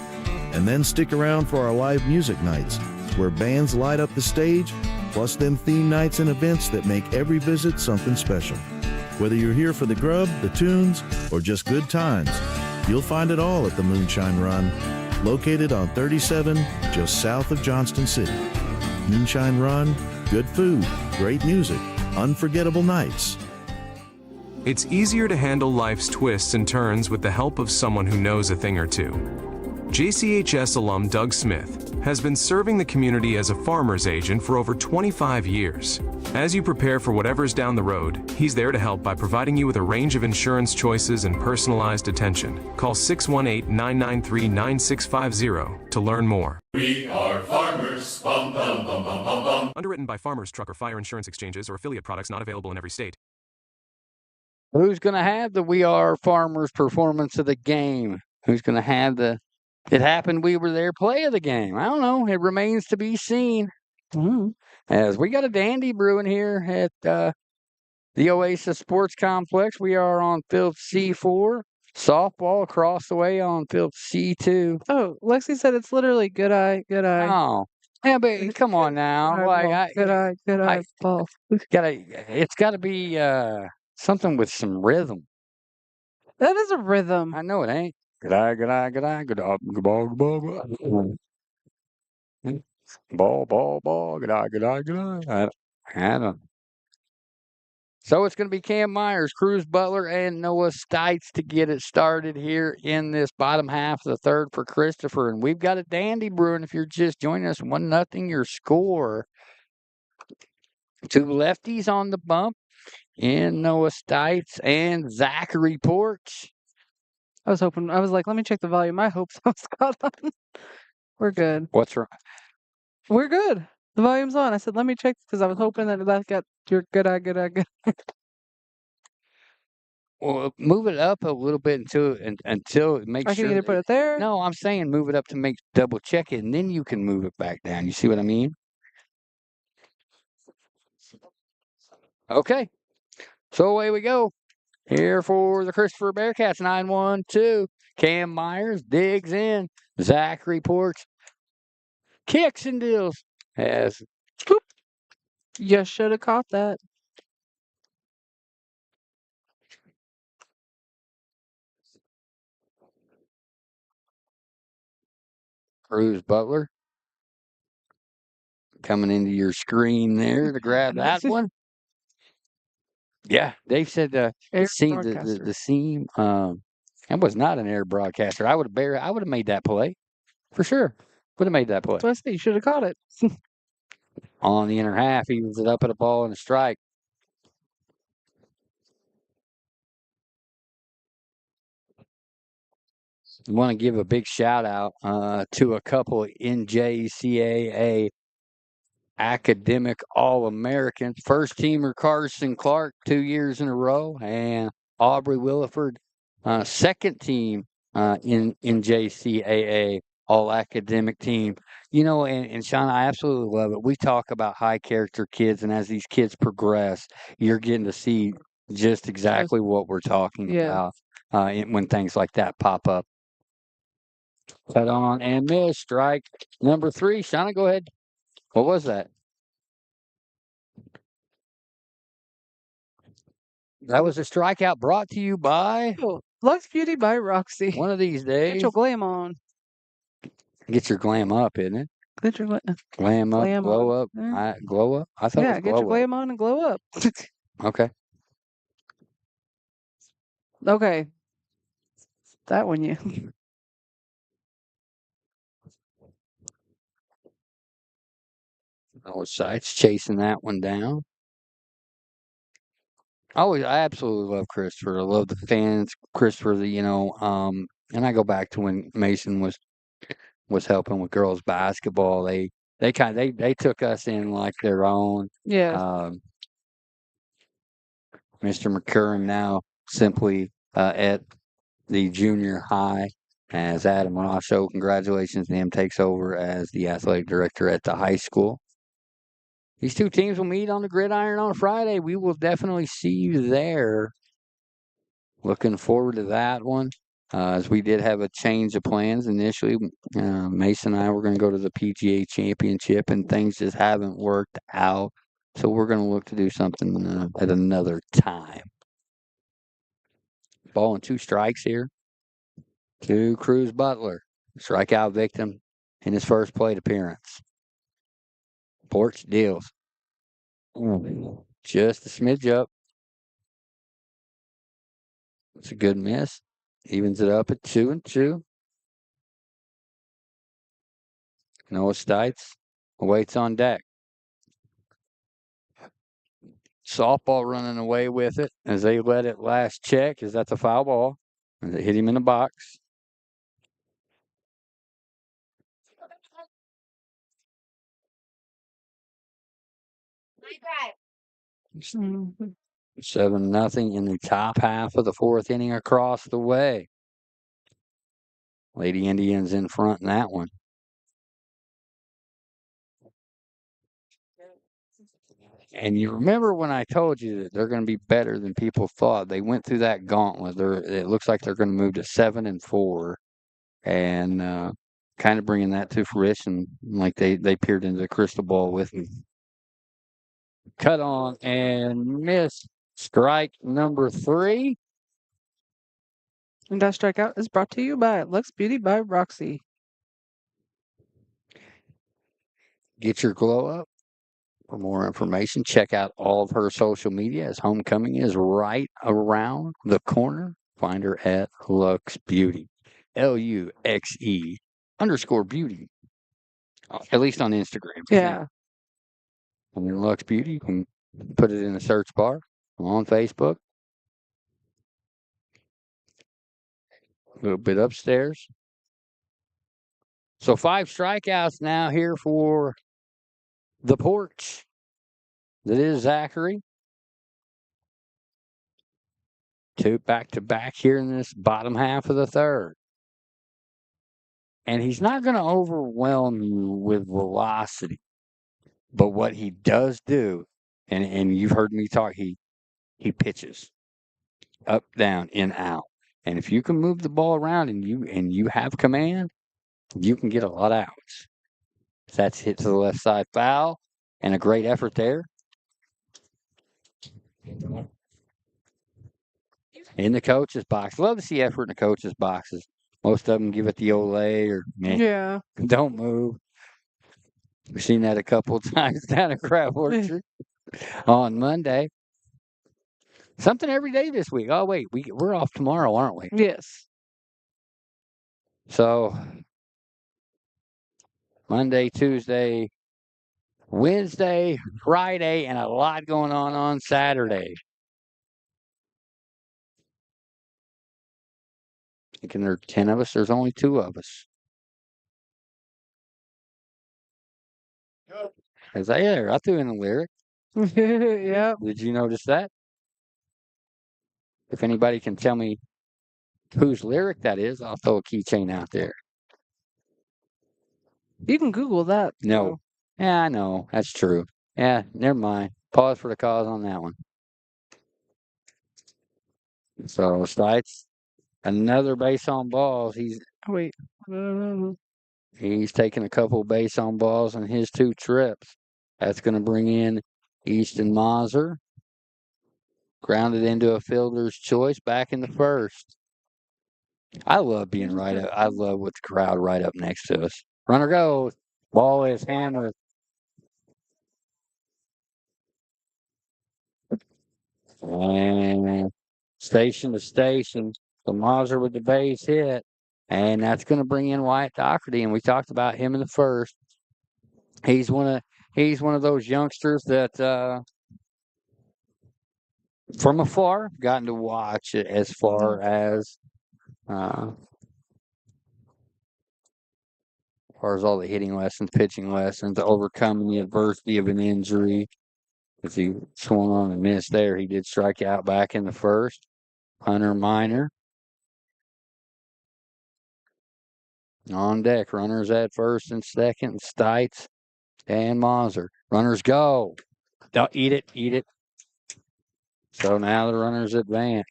And then stick around for our live music nights, where bands light up the stage, plus them theme nights and events that make every visit something special. Whether you're here for the grub, the tunes, or just good times, you'll find it all at the Moonshine Run, located on 37, just south of Johnston City. Moonshine Run, good food, great music, unforgettable nights. It's easier to handle life's twists and turns with the help of someone who knows a thing or two. JCHS alum Doug Smith has been serving the community as a farmer's agent for over 25 years. As you prepare for whatever's down the road, he's there to help by providing you with a range of insurance choices and personalized attention. Call 618-993-9650 to learn more. We are farmers. Bum, bum, bum, bum, bum, bum. Underwritten by Farmers Truck or Fire Insurance Exchanges or affiliate products not available in every state. Who's going to have the We Are Farmers performance of the game? Who's going to have the It Happened We Were There play of the game? I don't know. It remains to be seen. As we got a dandy brewing here at the Oasis Sports Complex. We are on field C4. Softball across the way on field C2. Oh, Lexi said it's literally good eye. Oh. Yeah, but come on now. Good eye, ball. It's got to be something with some rhythm. That is a rhythm. I know it ain't. Good eye, good eye, good eye, good eye, good ball, good ball, good eye. Ball, good eye, good eye, good eye. I don't. So it's going to be Cam Myers, Cruz Butler, and Noah Stites to get it started here in this bottom half of the third for Christopher. And we've got a dandy brewing if you're just joining us. 1-0 your score. Two lefties on the bump in Noah Stites and Zachary Porch. I was like, let me check the volume. I hope so, Scott. We're good. What's wrong? We're good. The volume's on. I said, let me check because I was hoping that got your good eye, good eye, good. Well, move it up a little bit until it makes I can sure. either put it there. No, I'm saying move it up to make double check it, and then you can move it back down. You see what I mean? Okay. So away we go. Here for the Christopher Bearcats, 9-1-2. Cam Myers digs in. Zach reports. Kicks and deals. As scoop. You should have caught that. Cruz Butler coming into your screen there to grab that one. Yeah, Dave said Air the broadcaster. seam. That was not an air broadcaster. I would have made that play for sure. Would have made that play. That's what I said. You should have caught it. On the inner half, evens it up at a ball and a strike. I want to give a big shout out to a couple of NJCAA academic All-Americans. First teamer Carson Clark 2 years in a row, and Aubrey Williford, second team in NJCAA All-Academic team. You know, and Sean, I absolutely love it. We talk about high character kids, and as these kids progress, you're getting to see just exactly what we're talking about when things like that pop up. Cut on and miss. Strike number 3. Shauna, go ahead. What was that? That was a strikeout brought to you by Lux Beauty by Roxy. One of these days. Get your glam on. Get your glam up, isn't it? Get your glam up, glow on. up. Glow up? I thought it was get your glam on and glow up. Okay. Okay. That one, yeah. North side's chasing that one down. I absolutely love Christopher. I love the fans. Christopher, and I go back to when Mason was helping with girls basketball. They took us in like their own. Yeah. Mr. McCurran now simply at the junior high as Adam Rosso. Congratulations to him. Takes over as the athletic director at the high school. These two teams will meet on the gridiron on Friday. We will definitely see you there. Looking forward to that one. As we did have a change of plans initially. Mason and I were going to go to the PGA Championship, and things just haven't worked out. So we're going to look to do something at another time. Ball and 2 strikes here to Cruz Butler. Strikeout victim in his first plate appearance. Porch deals. Just a smidge up. It's a good miss. Evens it up at 2-2. Noah Stites waits on deck. Softball running away with it as they let it last check. Is that the foul ball? As it hit him in the box. Mm-hmm. 7-0 in the top half of the 4th inning across the way. Lady Indians in front in that one. And you remember when I told you that they're going to be better than people thought? They went through that gauntlet. It looks like they're going to move to 7-4, and kind of bringing that to fruition, like they peered into the crystal ball with me. Cut on and miss. Strike number 3. And that strikeout is brought to you by Lux Beauty by Roxy. Get your glow up. For more information, check out all of her social media as homecoming is right around the corner. Find her at Lux Beauty. LUXE_beauty. At least on Instagram. Yeah. And then Lux Beauty, you can put it in the search bar on Facebook. A little bit upstairs. So 5 strikeouts now here for the porch. That is Zachary. 2 back-to-back here in this bottom half of the third. And he's not going to overwhelm you with velocity. But what he does do, and you've heard me talk, he pitches up, down, in, out. And if you can move the ball around and you have command, you can get a lot of outs. That's hit to the left side foul, and a great effort there. In the coach's box. Love to see effort in the coach's boxes. Most of them give it the Olay or Yeah. don't move. We've seen that a couple of times down at Crab Orchard on Monday. Something every day this week. Oh, wait, we're off tomorrow, aren't we? Yes. So, Monday, Tuesday, Wednesday, Friday, and a lot going on Saturday. Thinking there are 10 of us. There's only 2 of us. Is that there? I threw in a lyric. Yeah. Did you notice that? If anybody can tell me whose lyric that is, I'll throw a keychain out there. You can Google that. No. So. Yeah, I know. That's true. Yeah, never mind. Pause for the cause on that one. So, Stites, another base on balls. Wait. He's taking a couple base on balls on his 2 trips. That's going to bring in Easton Mazur. Grounded into a fielder's choice back in the first. I love being right up. I love with the crowd right up next to us. Runner goes. Ball is hammered. And station to station. So Mazur with the base hit. And that's going to bring in Wyatt Doherty. And we talked about him in the first. He's one of those youngsters that from afar gotten to watch it as far as all the hitting lessons, pitching lessons, overcoming the adversity of an injury. If he swung on and missed there, he did strike out back in the first. Hunter Minor on deck. Runners at first and second. Stites and Mazur. Runners go. Don't eat it. So now the runners advance.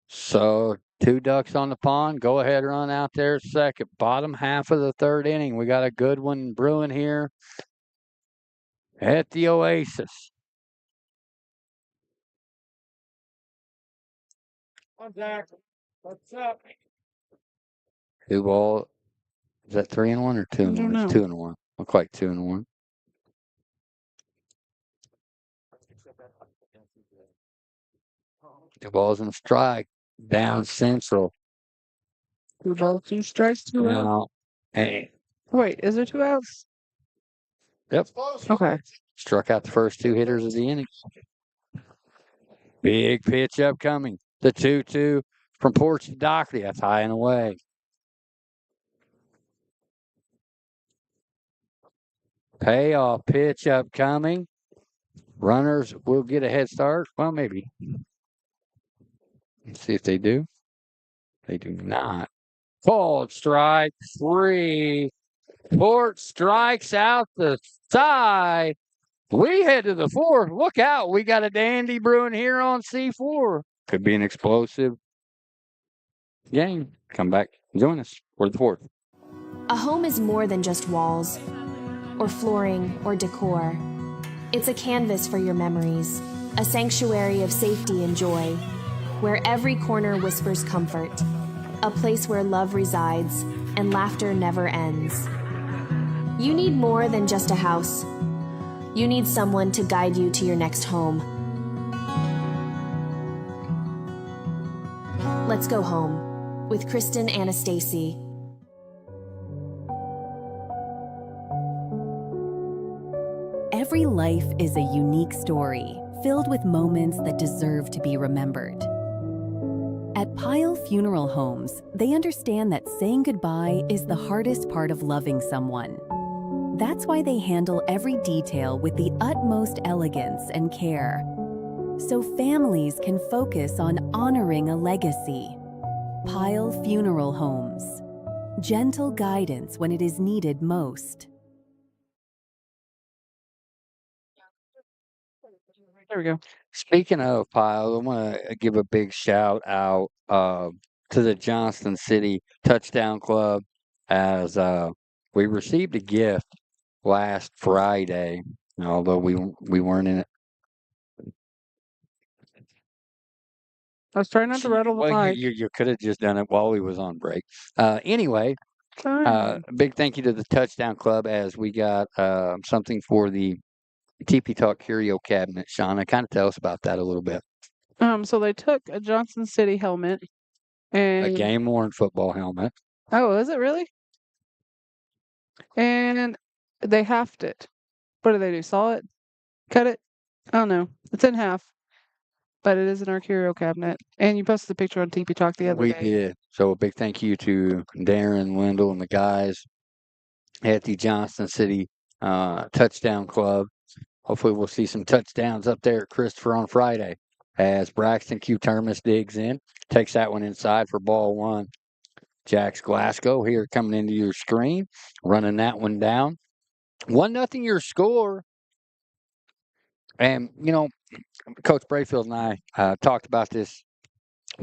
So 2 ducks on the pond. Go ahead, run out there second. Bottom half of the third inning. We got a good one brewing here at the Oasis. What's up? 2 ball. Is that 3 and 1 or 2 and 1? It's 2 and 1. Look like 2 and 1. The ball's in strike. Down central. 2 balls, 2 strikes, 2 outs. Now, hey. Wait, is there 2 outs? Yep. Okay. Struck out the first 2 hitters of the inning. Big pitch upcoming. The 2-2 from Porch to Doherty. That's high and away. Payoff pitch upcoming. Runners will get a head start. Well, maybe. Let's see if they do. They do not. Called strike 3. Porch strikes out the side. We head to the 4th. Look out. We got a dandy brewing here on C4. Could be an explosive game. Come back and join us for the 4th. A home is more than just walls or flooring or decor. It's a canvas for your memories, a sanctuary of safety and joy, where every corner whispers comfort, a place where love resides and laughter never ends. You need more than just a house. You need someone to guide you to your next home. Let's go home with Kristen Anastasi. Every life is a unique story, filled with moments that deserve to be remembered. At Pyle Funeral Homes, they understand that saying goodbye is the hardest part of loving someone. That's why they handle every detail with the utmost elegance and care, so families can focus on honoring a legacy. Pyle Funeral Homes. Gentle guidance when it is needed most. There we go. Speaking of Pyle, I want to give a big shout out to the Johnston City Touchdown Club as we received a gift last Friday, although we weren't in it. I was trying not to rattle the Well, mic. you could have just done it while we was on break. Anyway, Fine. big thank you to the Touchdown Club as we got something for the TP Talk Curio cabinet. Shauna, kind of tell us about that a little bit. So they took a Johnson City helmet A and game-worn football helmet. oh, is it really? And they halved it. What do they do? Saw it? Cut it? I don't know. It's in half, but it is in our curio cabinet. And you posted a picture on TP Talk the other We day. did. So a big thank you to Darren, Wendell, and the guys at the Johnston City Touchdown Club. Hopefully we'll see some touchdowns up there at Christopher on Friday as Braxton Q. Termis digs in, takes that one inside for ball one. Jax Glasgow here coming into your screen, running that one down. 1-0 your score. And, Coach Brayfield and I talked about this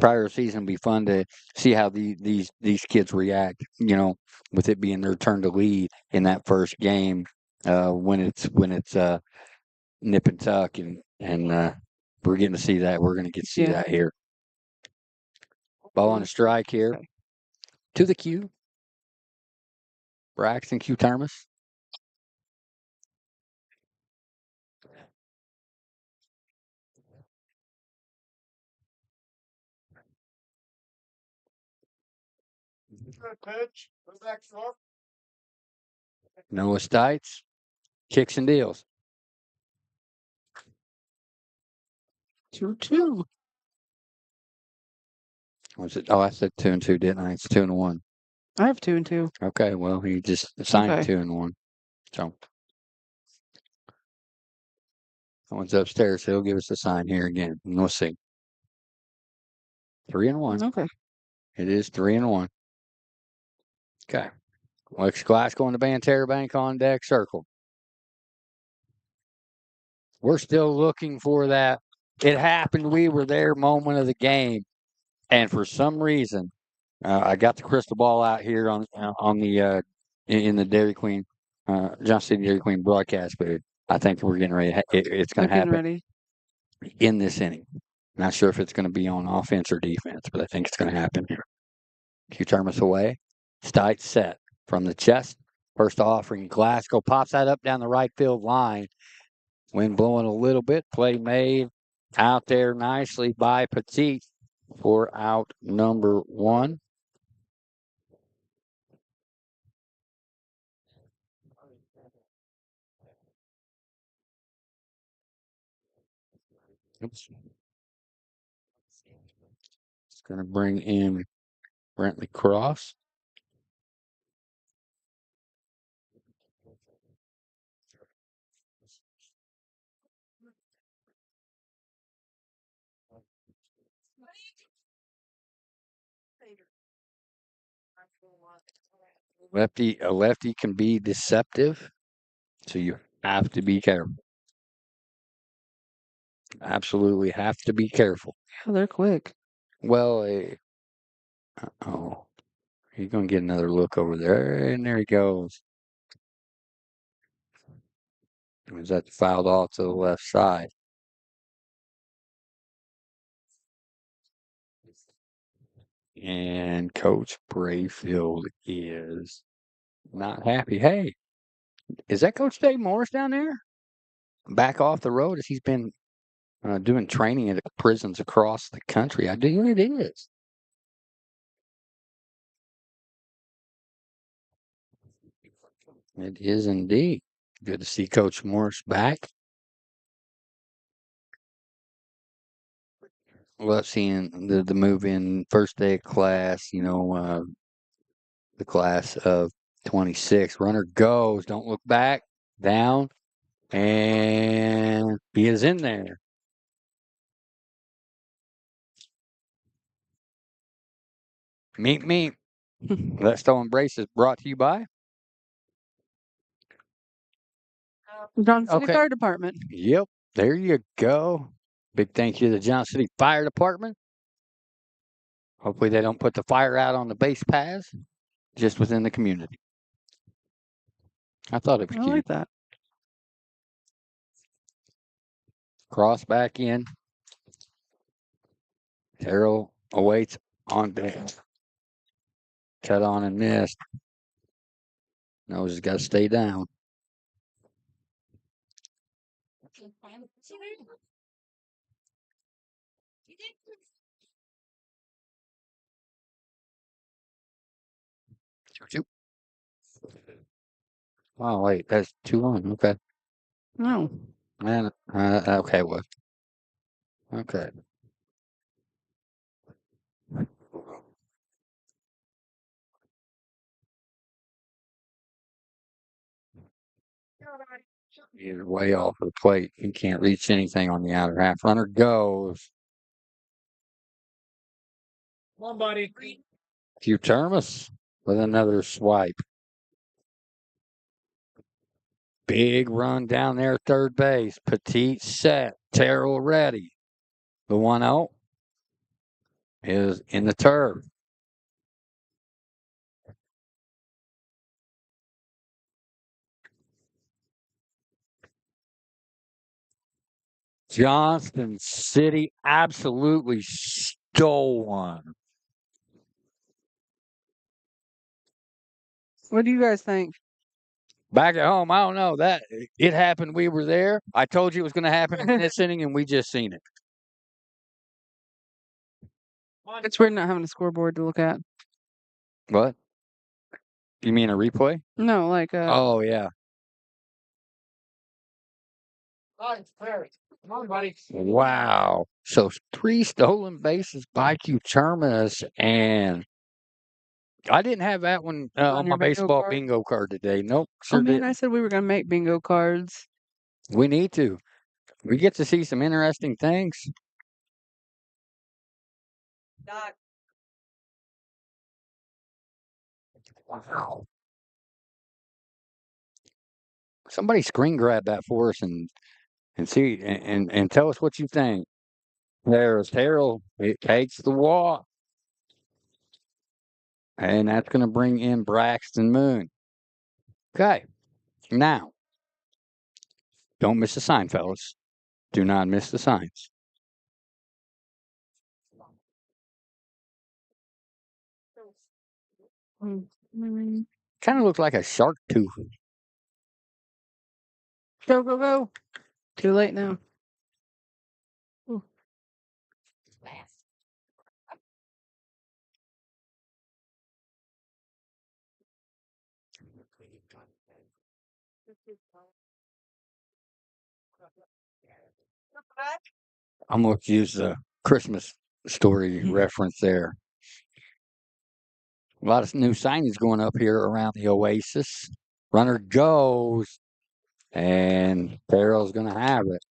prior season. It'd be fun to see how these kids react, with it being their turn to lead in that first game when it's nip and tuck. And we're getting to see that. We're going to get to see that here. Ball on a strike here. To the Q. Braxton Q. Termis. Good pitch. Goes back short. Noah Stites. Kicks and deals. 2-2. Was it? Oh, I said 2-2, didn't I? It's 2-1. I have 2-2. Okay, well, he just signed 2-1. So that one's upstairs. He'll give us a sign here again. And we'll see. 3-1. Okay. It is 3-1. Okay. Lex Glasgow and the Banterra Bank on deck circle. We're still looking for that. It happened. We were there moment of the game. And for some reason, I got the crystal ball out here on the in the Dairy Queen, Johnson City Dairy Queen broadcast booth. I think we're getting ready. It's going to happen in this inning. Not sure if it's going to be on offense or defense, but I think it's going to happen here. Q Termis away. Stites set from the chest. First offering. Glasgow pops that up down the right field line. Wind blowing a little bit. Play made out there nicely by Petit for out number one. Oops. It's going to bring in Brentley Cross. A lefty can be deceptive, so you have to be careful. Absolutely have to be careful. Yeah, they're quick. Well, he's going to get another look over there, and there he goes. Was that fouled off to the left side? And Coach Brayfield is not happy. Hey, is that Coach Dave Morris down there? Back off the road as he's been doing training at prisons across the country. I do. It is. It is indeed. Good to see Coach Morris back. love seeing the move in first day of class, the class of 26. Runner goes, don't look back, down, and he is in there. Meet me. Let's Stow Embrace is brought to you by Johnson City Fire Department. Yep, there you go. Big thank you to the Johnson City Fire Department. Hopefully they don't put the fire out on the base paths, just within the community. I thought it was I cute. like that. Cross back in. Terrell awaits on deck. Cut on and missed. Nose has got to stay down. Two. Oh, wait, that's 2-1. Okay. No. And, okay, well. Okay. He's way off of the plate. He can't reach anything on the outer half. Runner goes. Come on, buddy. Q Termus with another swipe. Big run down there, third base. Petit set. Terrell ready. The 1-0 is in the turf. Johnston City absolutely stole one. What do you guys think? Back at home, I don't know. That it happened. We were there. I told you it was going to happen in this inning, and we just seen it. It's weird not having a scoreboard to look at. What? You mean a replay? No, like Oh yeah. Come on, buddy. Wow. So 3 stolen bases by Q Terminus, and I didn't have that one on my your bingo baseball card? bingo card today. Nope, Oh sure man, didn't. I said we were gonna make bingo cards. We need to. We get to see some interesting things. Wow. Somebody screen grab that for us and see and tell us what you think. There's Terrell. It takes the walk. And that's going to bring in Braxton Moon. Okay. Now, don't miss the sign, fellas. Do not miss the signs. Kind of looks like a shark tooth. Go, go, go. Too late now. Ooh. I'm going to use the Christmas story reference there. A lot of new signings going up here around the Oasis. Runner goes, and Farrell's going to have it.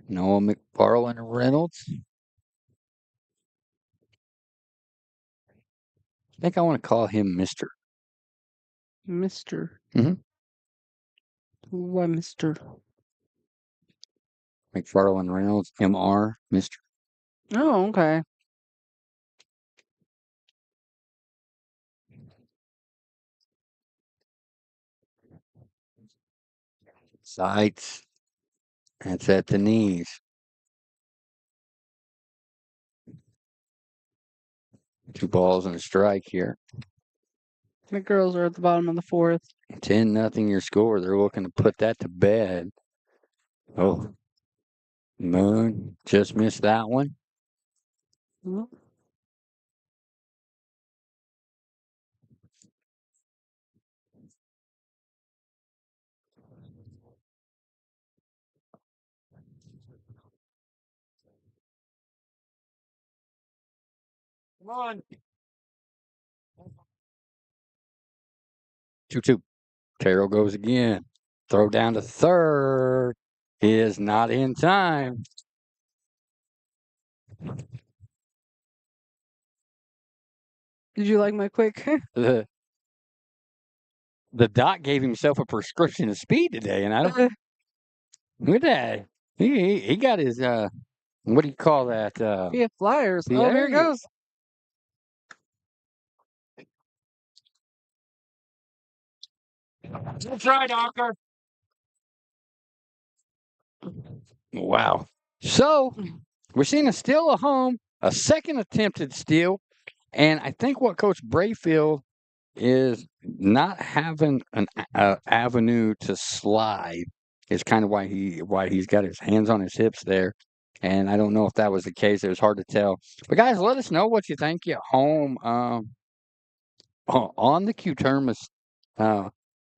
Noah McFarland Reynolds. I think I want to call him Mr. Mr. Mhm. Why Mr.? McFarland Reynolds, MR, Mr. Oh, okay. Sights. That's at the knees. Two balls and a strike here. The girls are at the bottom of the fourth. 10-0 your score. They're looking to put that to bed. Oh. Moon just missed that one. Mhm. Come on. 2-2. Terrell goes again. Throw down to third is not in time. Did you like my quick? The doc gave himself a prescription of speed today, and I don't. Look at that. He got his what do you call that? PF Flyers. Yeah, Oh, here it goes. That's right, Docker. Wow. So we're seeing a steal at home, a second attempted steal, and I think what Coach Brayfield is not having an avenue to slide is kind of why he's got his hands on his hips there. And I don't know if that was the case. It was hard to tell. But guys, let us know what you think at home on the Q-Term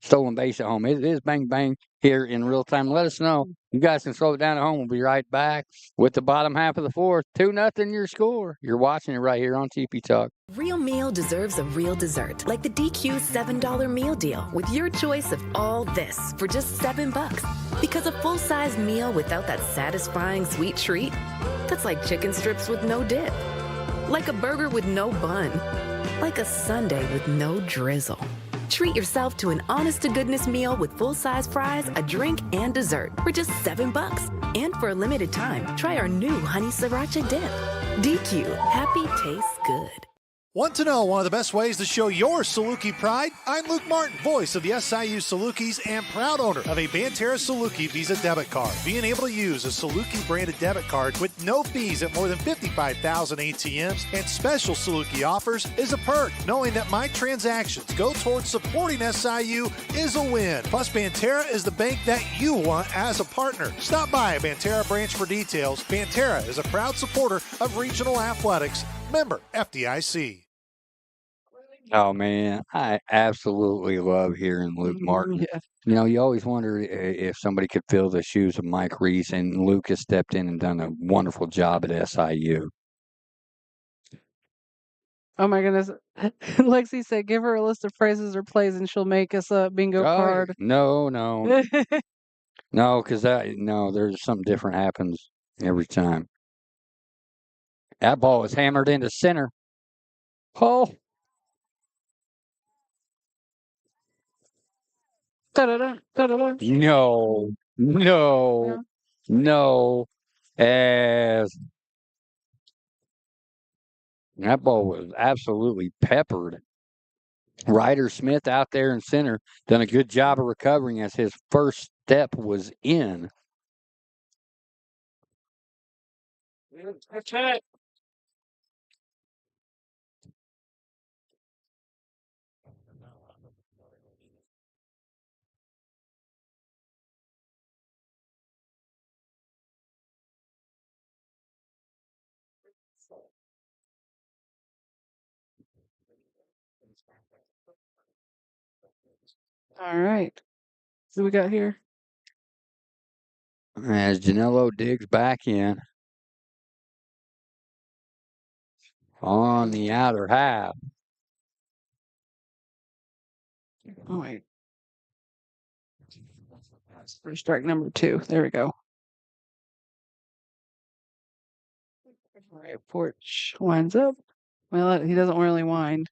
stolen base at home. It is bang bang here in real time. Let us know. You guys can slow it down at home. We'll be right back with the bottom half of the fourth. 2-0 your score. You're watching it right here on TP Talk. Real meal deserves a real dessert, like the DQ $7 meal deal with your choice of all this for just $7. Because a full-size meal without that satisfying sweet treat, that's like chicken strips with no dip, like a burger with no bun, like a sundae with no drizzle. Treat yourself to an honest-to-goodness meal with full-size fries, a drink, and dessert for just $7. And for a limited time, try our new honey sriracha dip. DQ, happy tastes good. Want to know one of the best ways to show your Saluki pride? I'm Luke Martin, voice of the SIU Salukis and proud owner of a Banterra Saluki Visa debit card. Being able to use a Saluki branded debit card with no fees at more than 55,000 ATMs and special Saluki offers is a perk. Knowing that my transactions go towards supporting SIU is a win. Plus, Banterra is the bank that you want as a partner. Stop by a Banterra branch for details. Banterra is a proud supporter of regional athletics. Member FDIC. Oh, man, I absolutely love hearing Luke Martin. Yeah. You know, you always wonder if somebody could fill the shoes of Mike Reese, and Luke has stepped in and done a wonderful job at SIU. Oh my goodness. Lexi said, give her a list of phrases or plays and she'll make us a bingo card. No, because there's something different happens every time. That ball was hammered into center. Oh. Da-da-da, da-da-da. No. As that ball was absolutely peppered. Ryder Smith out there in center done a good job of recovering as his first step was in. That's it. All right. So we got here. As Janello digs back in on the outer half. Oh, wait. For strike number 2. There we go. All right, Porch winds up. Well, he doesn't really wind.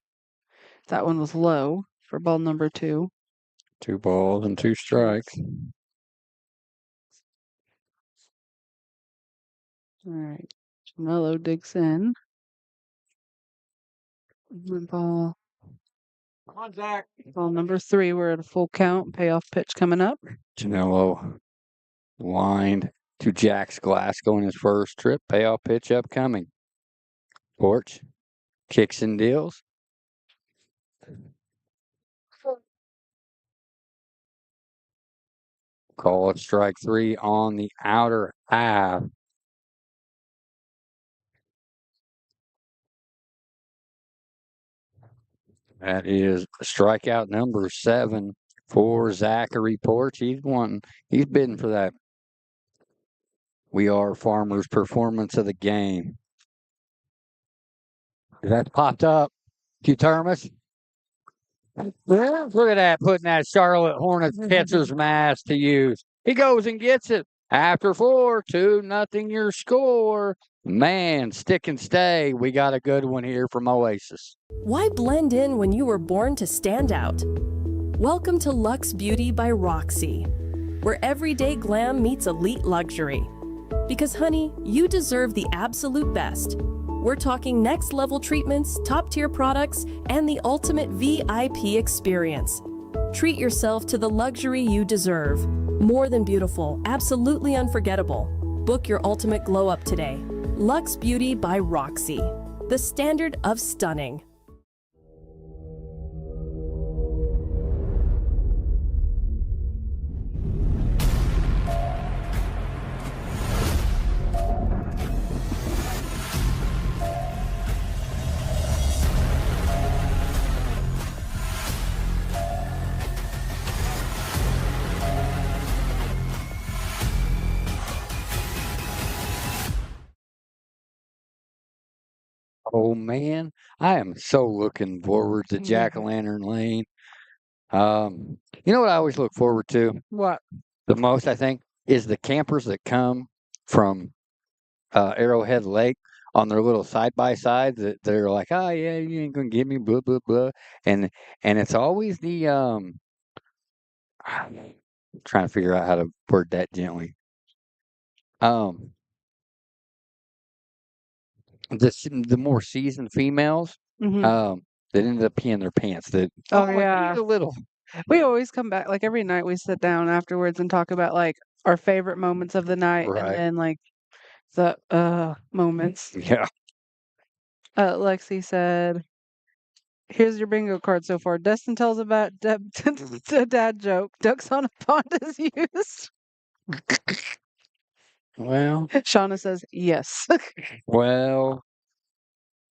That one was low for ball number 2. 2 balls and 2 strikes. All right. Mello digs in. Ball Come on, Zach. Ball number 3. We're at a full count. Payoff pitch coming up. Janello wind to Jax Glasgow in his first trip. Payoff pitch upcoming. Porch kicks and deals. Call it strike 3 on the outer half. That is strikeout number 7 for Zachary Porch. He's bidding for that We Are Farmers performance of the game. That's popped up. Q-Termus. Look at that, putting that Charlotte Hornets catcher's mask to use. He goes and gets it. After 4, 2-0 your score. Man, stick and stay. We got a good one here from Oasis. Why blend in when you were born to stand out? Welcome to Luxe Beauty by Roxy, where everyday glam meets elite luxury. Because honey, you deserve the absolute best. We're talking next level treatments, top tier products, and the ultimate VIP experience. Treat yourself to the luxury you deserve. More than beautiful, absolutely unforgettable. Book your ultimate glow up today. Luxe Beauty by Roxy, the standard of stunning. Oh man, I am so looking forward to Jack-o'-lantern Lane. You know what I always look forward to What? the most, I think, is the campers that come from Arrowhead Lake on their little side by sides that they're like, oh yeah, you ain't gonna give me blah blah blah, and it's always the trying to figure out how to word that gently. The more seasoned females, that ended up peeing their pants. That yeah, a little. We always come back, like, every night we sit down afterwards and talk about, like, our favorite moments of the night and Right. then, like, the moments. Yeah. Lexi said, "Here's your bingo card so far. Dustin tells about the dad joke. Ducks on a pond is used." Well, Shauna says, "Yes." well,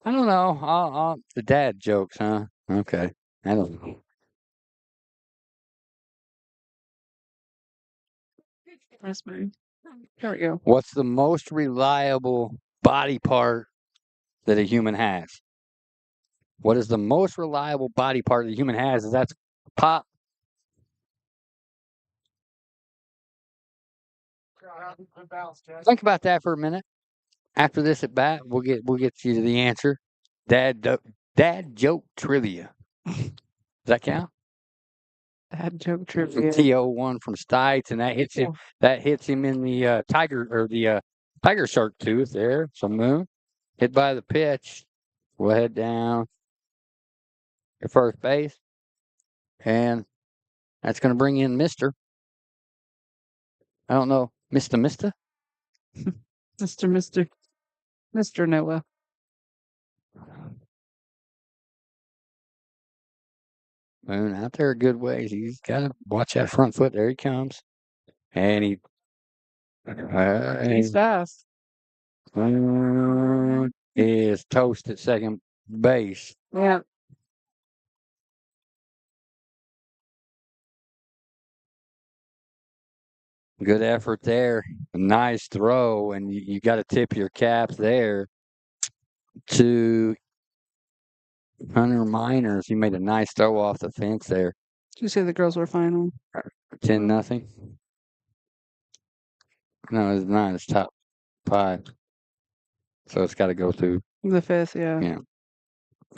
I don't know. The dad jokes, huh? Okay. I don't know. That's mine. There we go. What's the most reliable body part that a human has? What is the most reliable body part that a human has? That's pop. Think about that for a minute. After this at bat, we'll get you to the answer. Dad joke trivia. Does that count? Dad joke trivia. TO1 from Stites, and that hits him. That hits him in the tiger shark tooth there. So Moon hit by the pitch. We'll head down to first base, and that's going to bring in Mister. I don't know, Mister. Mr. Noah. Moon out there a good ways. He's got to watch that front foot. There he comes, and He's fast. Is toast at second base. Yeah. Good effort there. Nice throw, and you got to tip your caps there to Hunter Miners. He made a nice throw off the fence there. Did you say the girls were final? 10-0. No, it's not. It's top 5. So it's got to go through The fifth, yeah. Yeah.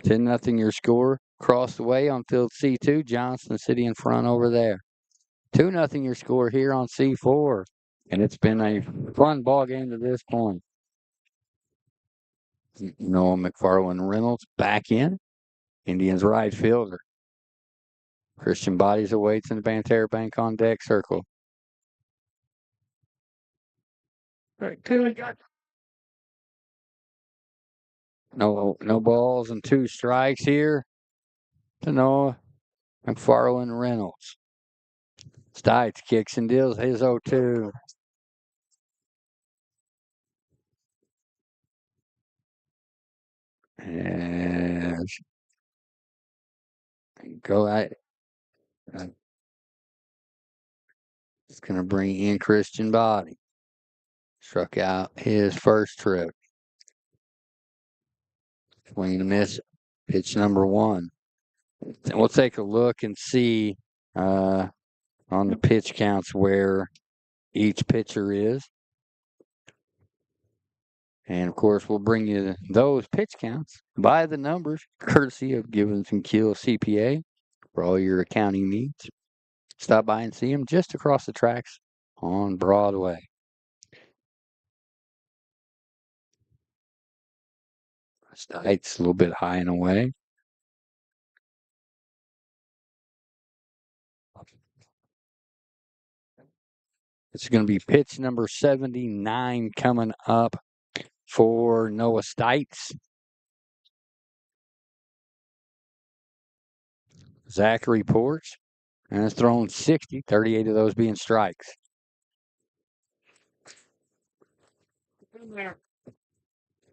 10-0 your score. Cross the way on field C2. Johnston City in front over there. 2-0 your score here on C4. And it's been a fun ball game to this point. Noah McFarland Reynolds back in. Indians right fielder. Christian Bodies awaits in the Banterra Bank on deck circle. Right. No balls and 2 strikes here to Noah McFarland Reynolds. Stites kicks and deals his 0-2. And go at it's going to bring in Christian Body. Struck out his first trip. Swing and a miss. Pitch number 1. And we'll take a look and see on the pitch counts where each pitcher is. And, of course, we'll bring you those pitch counts by the numbers, courtesy of Givens and Keel CPA for all your accounting needs. Stop by and see them just across the tracks on Broadway. It's a little bit high and away. It's going to be pitch number 79 coming up for Noah Stites. Zachary Porch, and it's thrown 60, 38 of those being strikes.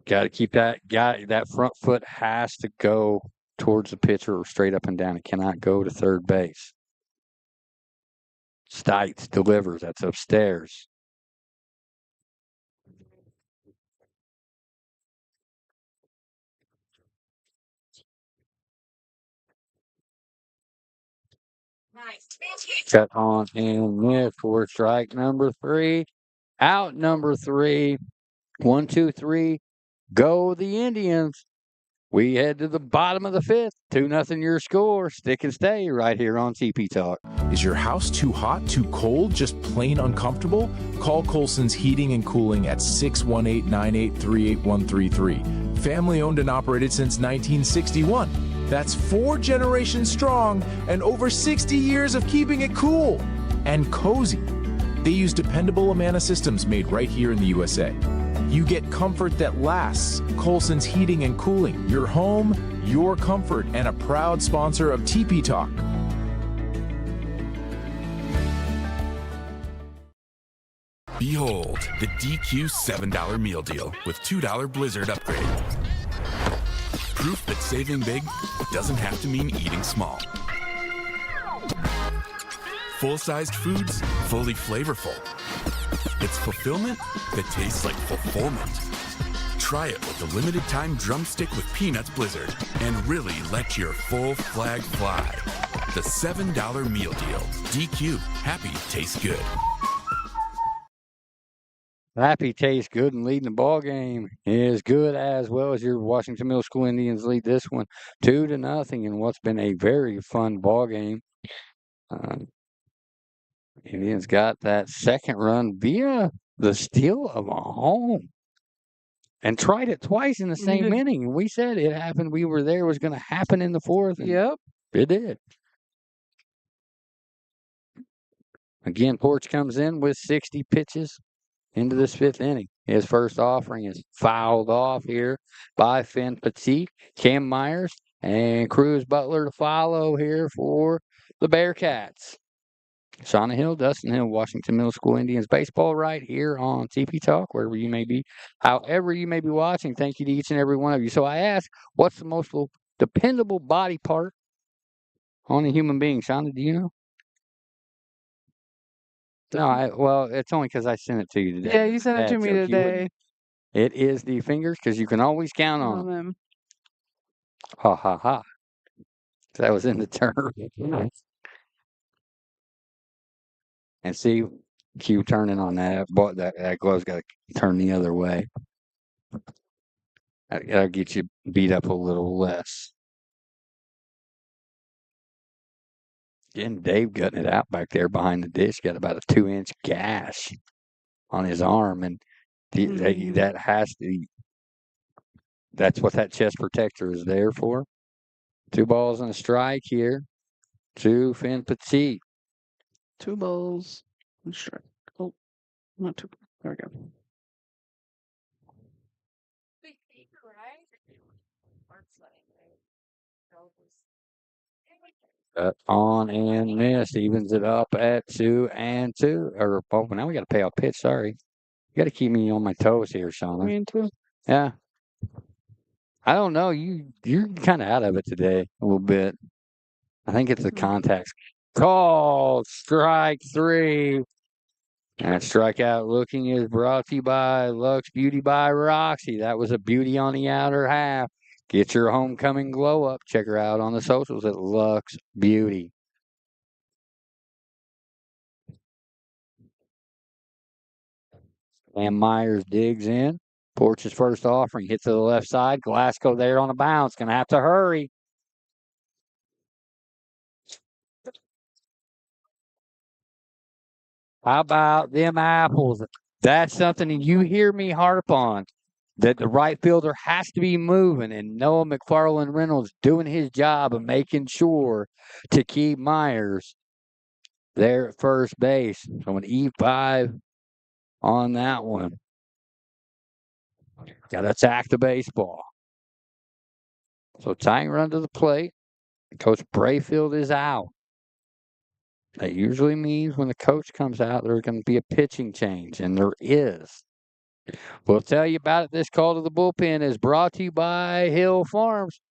Got to keep that guy. That front foot has to go towards the pitcher or straight up and down. It cannot go to third base. Stites delivers. That's upstairs. Cut on and miss for strike number 3. Out number 3. 1, 2, 3. Go the Indians. We head to the bottom of the 5th. 2-0 your score. Stick and stay right here on TP Talk. Is your house too hot, too cold, just plain uncomfortable? Call Colson's Heating and Cooling at 618-983-8133. Family owned and operated since 1961. That's 4 generations strong and over 60 years of keeping it cool and cozy. They use dependable Amana systems made right here in the USA. You get comfort that lasts. Colson's Heating and Cooling, your home, your comfort, and a proud sponsor of TP Talk. Behold, the DQ $7 meal deal with $2 Blizzard upgrade. Proof that saving big doesn't have to mean eating small. Full-sized foods, fully flavorful. It's fulfillment that tastes like fulfillment. Try it with the limited time drumstick with Peanuts Blizzard and really let your full flag fly. The $7 meal deal. DQ. Happy tastes good. Happy tastes good, and leading the ball game is good as well as your Washington Middle School Indians lead this one 2-0 in what's been a very fun ball game. Indians got that second run via the steal of a home and tried it twice in the same inning. And we said it happened. We were there. It was going to happen in the 4th. Yep. It did. Again, Porch comes in with 60 pitches into this 5th inning. His first offering is fouled off here by Finn Petit, Cam Myers, and Cruz Butler to follow here for the Bearcats. Shauna Hill, Dustin Hill, Washington Middle School Indians baseball right here on TP Talk, wherever you may be, however you may be watching. Thank you to each and every one of you. So I asked, what's the most dependable body part on a human being? Shauna, do you know? No, well, it's only because I sent it to you today. Yeah, you sent it to me today. It is the fingers, because you can always count on them. Ha, ha, ha. That was in the term. And see, Q turning on that. But that glove's got to turn the other way. That'll get you beat up a little less. Again, Dave gutting it out back there behind the dish. Got about a 2-inch gash on his arm. And that has to be, that's what that chest protector is there for. 2 balls and a strike here to Finn Petit. 2 balls and strike. Oh, not 2. There we go. On and miss. Evens it up at 2-2. Or, oh, now we got to pay off pitch. Sorry. You got to keep me on my toes here, Shauna. Me too. Yeah. I don't know. You're kind of out of it today a little bit. I think it's the contacts. Called strike 3. And strikeout looking is brought to you by Lux Beauty by Roxy. That was a beauty on the outer half. Get your homecoming glow up. Check her out on the socials at Lux Beauty. And Myers digs in. Porch's first offering. Hit to the left side. Glasgow there on a bounce. Going to have to hurry. How about them apples? That's something you hear me harp on, that the right fielder has to be moving, and Noah McFarland Reynolds doing his job of making sure to keep Myers there at first base. So an E5 on that one. Got to attack the baseball. So tying run to the plate. Coach Brayfield is out. That usually means when the coach comes out, there's going to be a pitching change, and there is. We'll tell you about it. This call to the bullpen is brought to you by Hill Farms.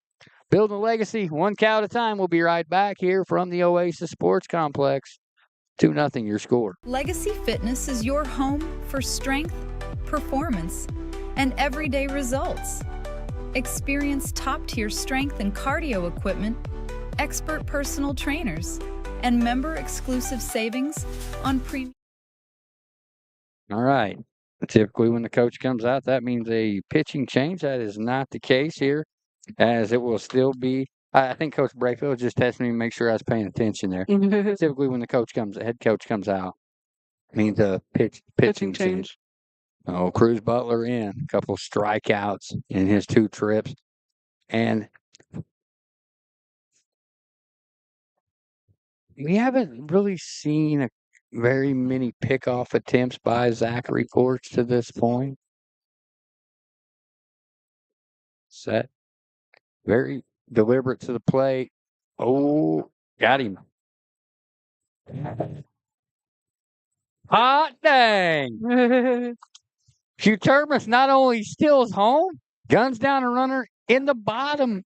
Building a legacy, one cow at a time. We'll be right back here from the Oasis Sports Complex. 2-0 your score. Legacy Fitness is your home for strength, performance, and everyday results. Experience top-tier strength and cardio equipment, expert personal trainers, and member-exclusive savings on premium. All right. Typically, when the coach comes out, that means a pitching change. That is not the case here, as it will still be. I think Coach Brayfield just tested me to make sure I was paying attention there. Typically, when the head coach comes out, means a pitching change. Oh, Cruz Butler in. A couple strikeouts in his 2 trips. And we haven't really seen very many pickoff attempts by Zachary Porch to this point. Set. Very deliberate to the plate. Oh, got him. Hot dang. Hugh Termas not only steals home, guns down a runner in the bottom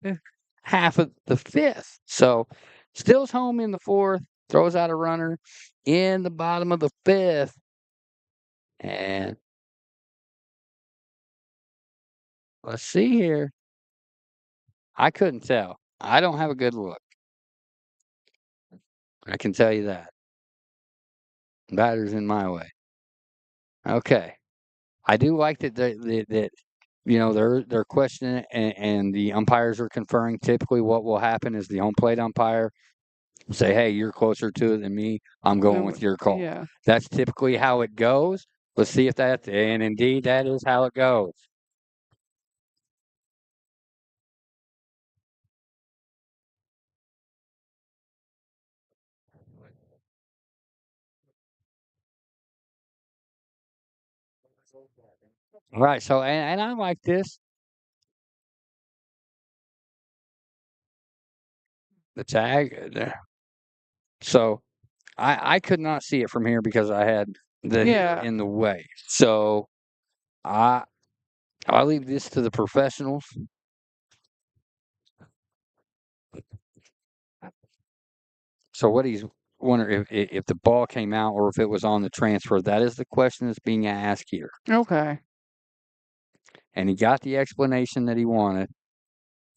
half of the 5th. So steals home in the 4th, throws out a runner in the bottom of the 5th. And let's see here. I couldn't tell. I don't have a good look. I can tell you that. Batter's in my way. Okay. I do like that they're questioning and the umpires are conferring. Typically what will happen is the home plate umpire will say, hey, you're closer to it than me. I'm going with your call. Yeah. That's typically how it goes. Let's see if and indeed that is how it goes. All right, so and I like this. The tag there. So I could not see it from here because I had the hitter in the way. So I leave this to the professionals. So what he's wondering if the ball came out or if it was on the transfer. That is the question that's being asked here. Okay. And he got the explanation that he wanted.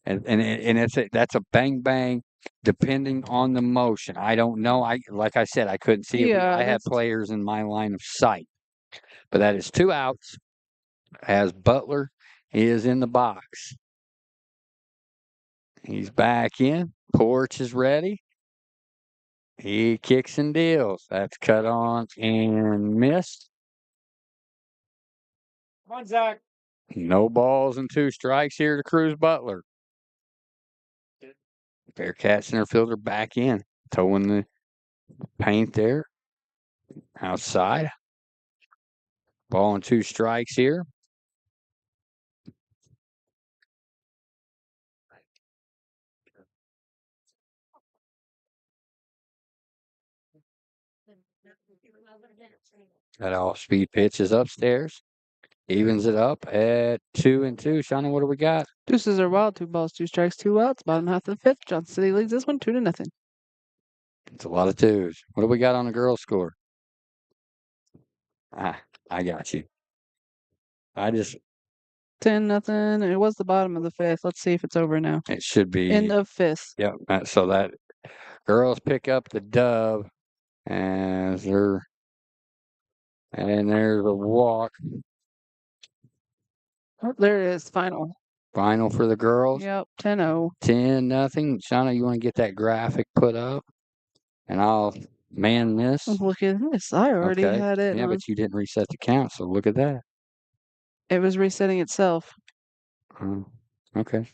And that's a bang bang depending on the motion. I don't know. Like I said, I couldn't see it. I had players in my line of sight. But that is 2 outs as Butler is in the box. He's back in. Porch is ready. He kicks and deals. That's cut on and missed. Come on, Zach. No balls and 2 strikes here to Cruz Butler. Bearcat center fielder back in. Towing the paint there. Outside. Ball and 2 strikes here. That off-speed pitch is upstairs. Evens it up at 2-2. Shauna, what do we got? Deuces are wild. 2 balls, 2 strikes, 2 outs. Bottom half of the 5th. Johnson City leads this one 2-0. It's a lot of 2s. What do we got on the girls' score? I got you. 10-0. It was the bottom of the fifth. Let's see if it's over now. It should be. End of fifth. Yep. So that girls pick up the dub as they're, and there's a walk. Oh, there it is. Final. Final for the girls. Yep. 10-0. 10-0. Shauna, you want to get that graphic put up? And I'll man this. Look at this. I already had it. Yeah, but you didn't reset the count, so look at that. It was resetting itself. Okay.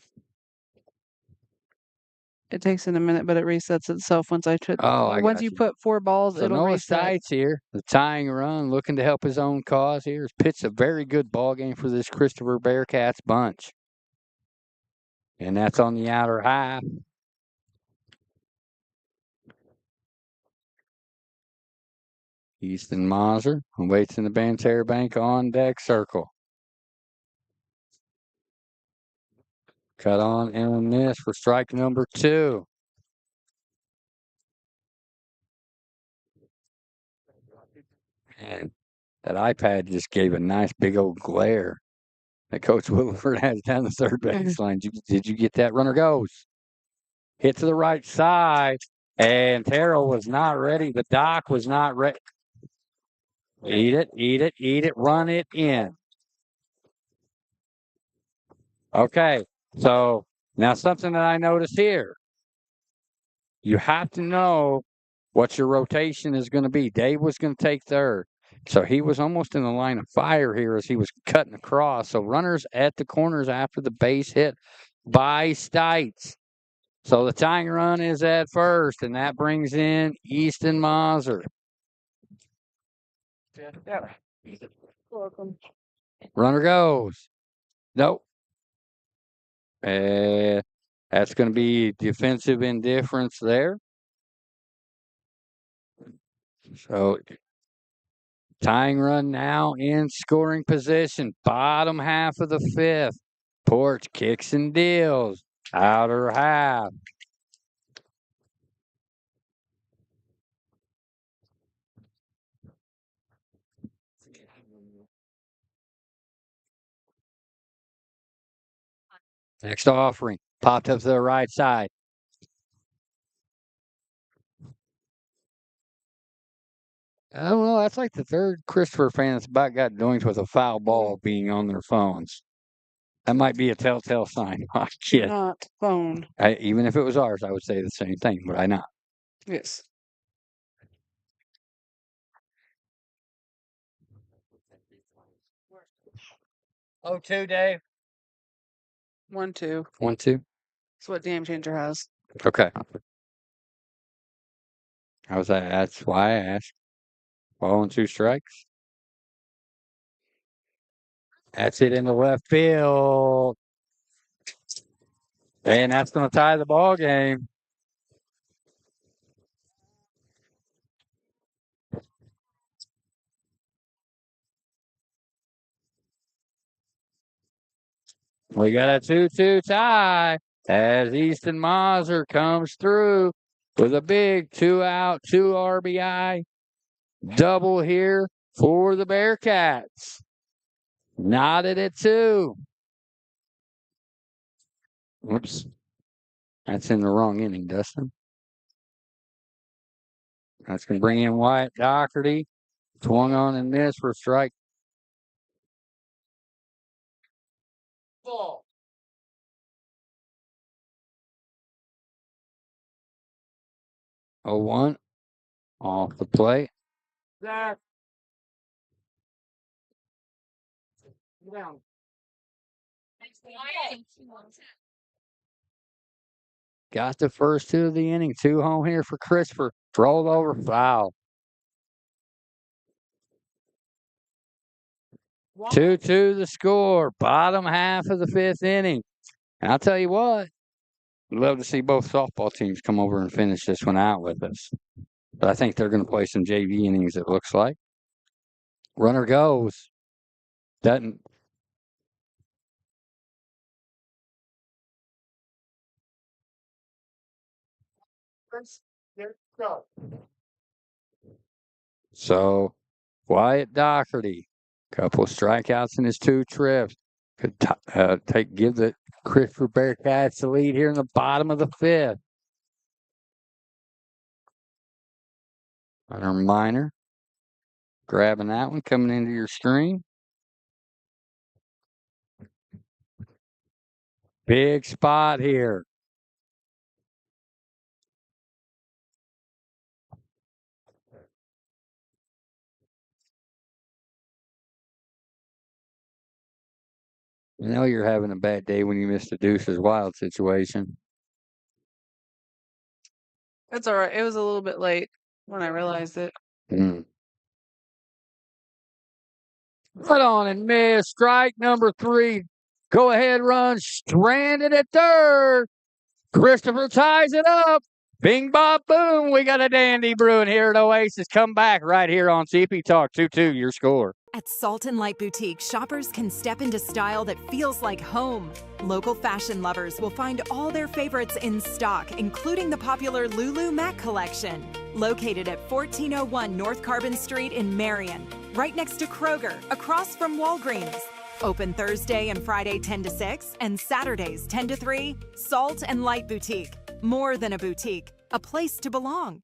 It takes in a minute, but it resets itself once I put. Once you put 4 balls, so it'll Noah reset. Stites here, the tying run, looking to help his own cause here. Has pitched a very good ball game for this Christopher Bearcats bunch. And that's on the outer half. Easton Moser waits in the Banterra Bank on deck circle. Cut on and miss for strike number 2. And that iPad just gave a nice big old glare that Coach Williford has down the third baseline. Did you get that? Runner goes. Hit to the right side. And Terrell was not ready. The doc was not ready. Eat it, eat it, eat it, run it in. Okay, so now something that I noticed here. You have to know what your rotation is going to be. Dave was going to take third. So he was almost in the line of fire here as he was cutting across. So runners at the corners after the base hit by Stites. So the tying run is at first, and that brings in Easton Moser. Welcome. Runner goes. Nope. And that's going to be defensive indifference there. So tying run now in scoring position. Bottom half of the fifth. Porch kicks and deals. Outer half. Next offering. Popped up to the right side. Oh, well, that's like the third Christopher fan that's about got doings with a foul ball being on their phones. That might be a telltale sign. I kid. Not phone. Even if it was ours, I would say the same thing, but I not. Yes. Oh, 2, Dave. 1-2. 1-2. That's what Game Changer has. Okay. How's that? That's why I asked. Ball and 2 strikes. That's it in the left field. And that's going to tie the ball game. We got a 2-2 tie as Easton Moser comes through with a big 2-out, 2 RBI double here for the Bearcats. Knotted at 2. Whoops. That's in the wrong inning, Dustin. That's going to bring in Wyatt Doherty. Swung on and missed for strike. Ball. 0-1 off the plate. Zach. Down. Got the first 2 of the inning. 2 home here for Christopher. Rolled over, foul. 2-2 the score. Bottom half of the 5th inning. And I'll tell you what, we'd love to see both softball teams come over and finish this one out with us. But I think they're going to play some JV innings, it looks like. Runner goes. Doesn't. So, Wyatt Doherty, couple of strikeouts in his 2 trips. Could give the Christopher Bearcats the lead here in the bottom of the fifth. Hunter Minor grabbing that one, coming into your screen. Big spot here. You know you're having a bad day when you miss the Deuces Wild situation. That's all right. It was a little bit late when I realized it. Right on and miss. Strike number 3. Go ahead run. Stranded at third. Christopher ties it up. Bing, bop, boom. We got a dandy brewing here at Oasis. Come back right here on CP Talk 2-2, your score. At Salt and Light Boutique, shoppers can step into style that feels like home. Local fashion lovers will find all their favorites in stock, including the popular Lulu Mac collection. Located at 1401 North Carbon Street in Marion, right next to Kroger, across from Walgreens. Open Thursday and Friday 10 to 6 and Saturdays 10 to 3. Salt and Light Boutique. More than a boutique, a place to belong.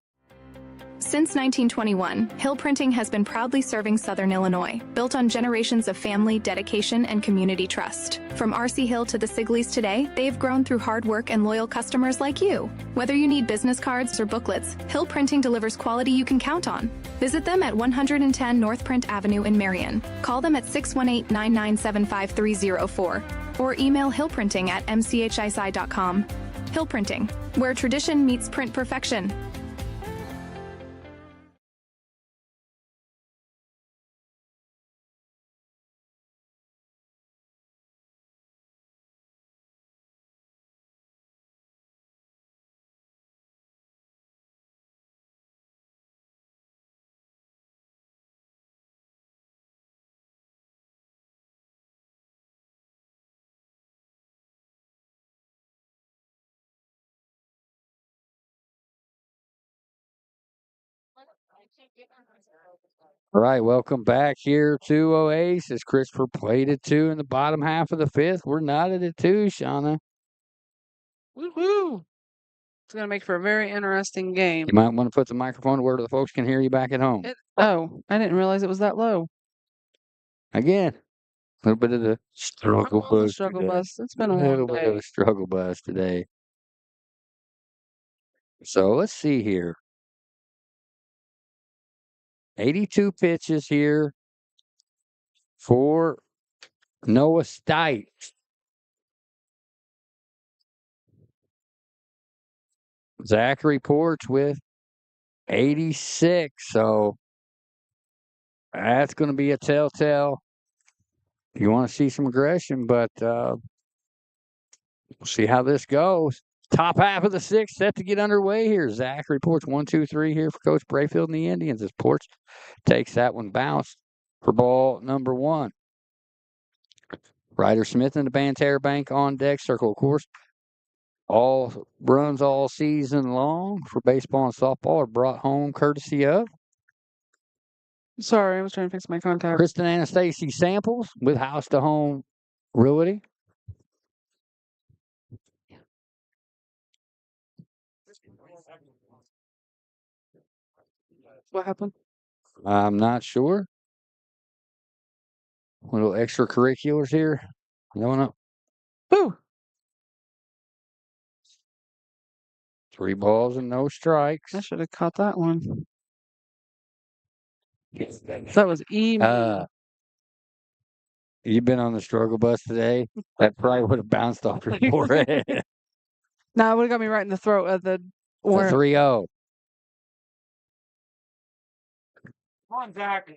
Since 1921, Hill Printing has been proudly serving Southern Illinois, built on generations of family, dedication, and community trust. From R.C. Hill to the Sigleys today, they've grown through hard work and loyal customers like you. Whether you need business cards or booklets, Hill Printing delivers quality you can count on. Visit them at 110 North Print Avenue in Marion. Call them at 618-997-5304 or email hillprinting@mchisi.com. Hill Printing, where tradition meets print perfection. All right, welcome back here to Oasis. Christopher played at 2 in the bottom half of the fifth. We're knotted at 2, Shauna. Woo-hoo! It's going to make for a very interesting game. You might want to put the microphone where the folks can hear you back at home. Oh, I didn't realize it was that low. Again, a little bit of the struggle bus. Struggle today. bus. It's been a little long bit day. of a struggle bus today. So let's see here. 82 pitches here for Noah Stite. Zachary Porch with 86. So that's going to be a telltale. You want to see some aggression, but we'll see how this goes. Top half of the sixth set to get underway here. Zachary Porch 1-2-3 here for Coach Brayfield and the Indians as Porch takes that one bounced for ball number 1. Ryder Smith and the Banterra Bank on deck. Circle, of course. All runs all season long for baseball and softball are brought home courtesy of Sorry, I was trying to fix my contact. Kristen Anastasi Samples with House to Home Realty. What happened? I'm not sure. Little extracurriculars here. Going up. Woo! 3 balls and no strikes. I should have caught that one. That was easy. You've been on the struggle bus today. That probably would have bounced off your forehead. No, it would have got me right in the throat of the. It's a 3-0. Come on, Zach.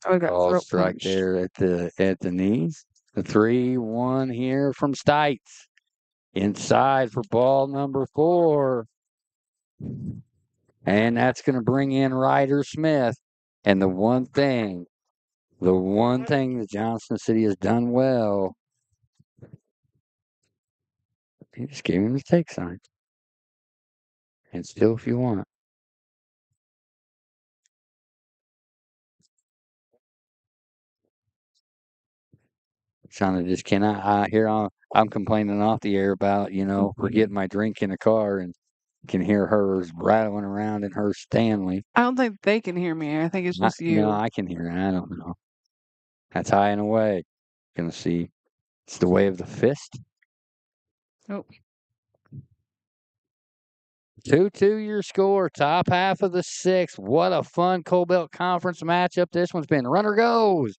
I got Ball throat strike punch. there at the knees. The 3-1 here from Stites. Inside for ball number 4. And that's going to bring in Ryder Smith. And the one thing that Johnson City has done well, he just gave him the take sign. And still, if you want. Shauna just cannot. I'm complaining off the air about, forgetting my drink in the car and can hear hers rattling around in her Stanley. I don't think they can hear me. I think it's just you. No, I can hear it. I don't know. That's high and away. Gonna see. It's the way of the fist. Oh. 2-2 your score, top half of the sixth. What a fun Coal Belt Conference matchup this one's been. Runner goes.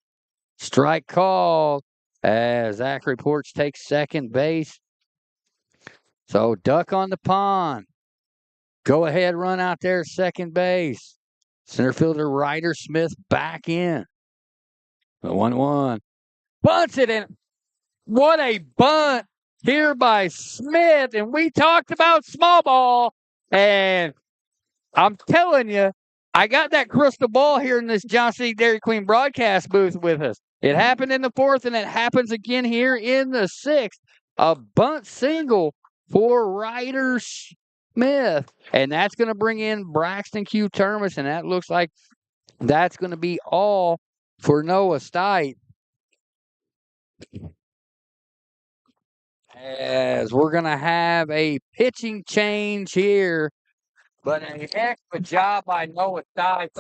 Strike called as Zachary Porch takes second base. So duck on the pond. Go ahead, run out there, second base. Center fielder Ryder Smith back in. The 1-1. Bunts it in. What a bunt here by Smith. And we talked about small ball. And I'm telling you, I got that crystal ball here in this Johnson City Dairy Queen broadcast booth with us. It happened in the fourth, and it happens again here in the sixth. A bunt single for Ryder Smith. And that's going to bring in Braxton Q. Termas, and that looks like that's going to be all for Noah Stite. As we're going to have a pitching change here, but a heck of a job by Noah Stite.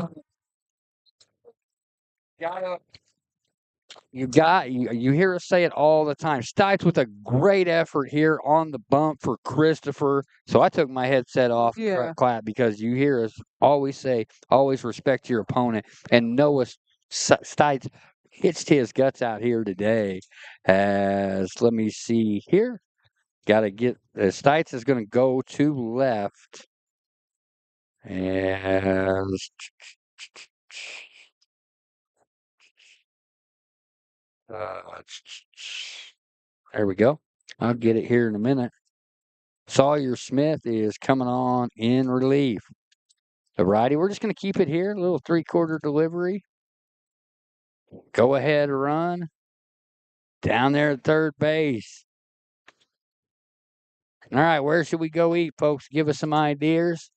You hear us say it all the time. Stites with a great effort here on the bump for Christopher. So I took my headset off, clap, because you hear us always say, always respect your opponent. And Noah Stites hitched his guts out here today. Let me see here. Got to get Stites is going to go to left. And there we go. I'll get it here in a minute. Sawyer Smith is coming on in relief. The righty, we're just going to keep it here. A little 3/4 delivery. Go ahead, run. Down there at third base. All right, where should we go eat, folks? Give us some ideas.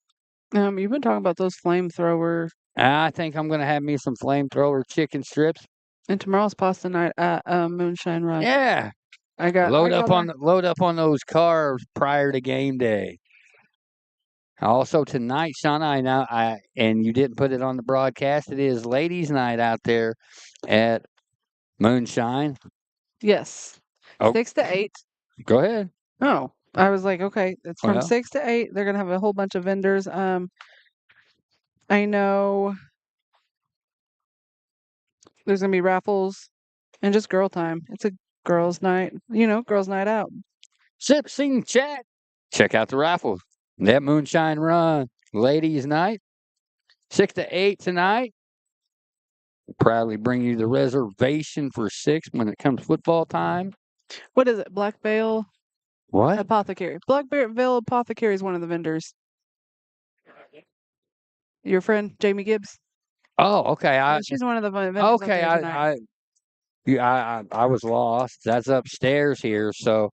You've been talking about those flamethrowers. I think I'm going to have me some flamethrower chicken strips. And tomorrow's pasta night at Moonshine Run. Yeah. Load up on those carbs prior to game day. Also tonight, Shauna, and you didn't put it on the broadcast. It is ladies' night out there at Moonshine. Yes. 6 to 8. Go ahead. Oh, I was like, okay, it's from 6 to 8. They're gonna have a whole bunch of vendors. I know there's gonna be raffles and just girl time. It's a girls' night, girls' night out. Sip, sing, chat. Check out the raffles. That Moonshine Run ladies' night. 6 to 8 tonight. We'll proudly bring you the reservation for 6 when it comes football time. What is it? Black Veil? What? Apothecary. Black Veil Apothecary is one of the vendors. Your friend, Jamie Gibbs? Oh, okay. She's one of the vendors. Okay, I was lost. That's upstairs here. So,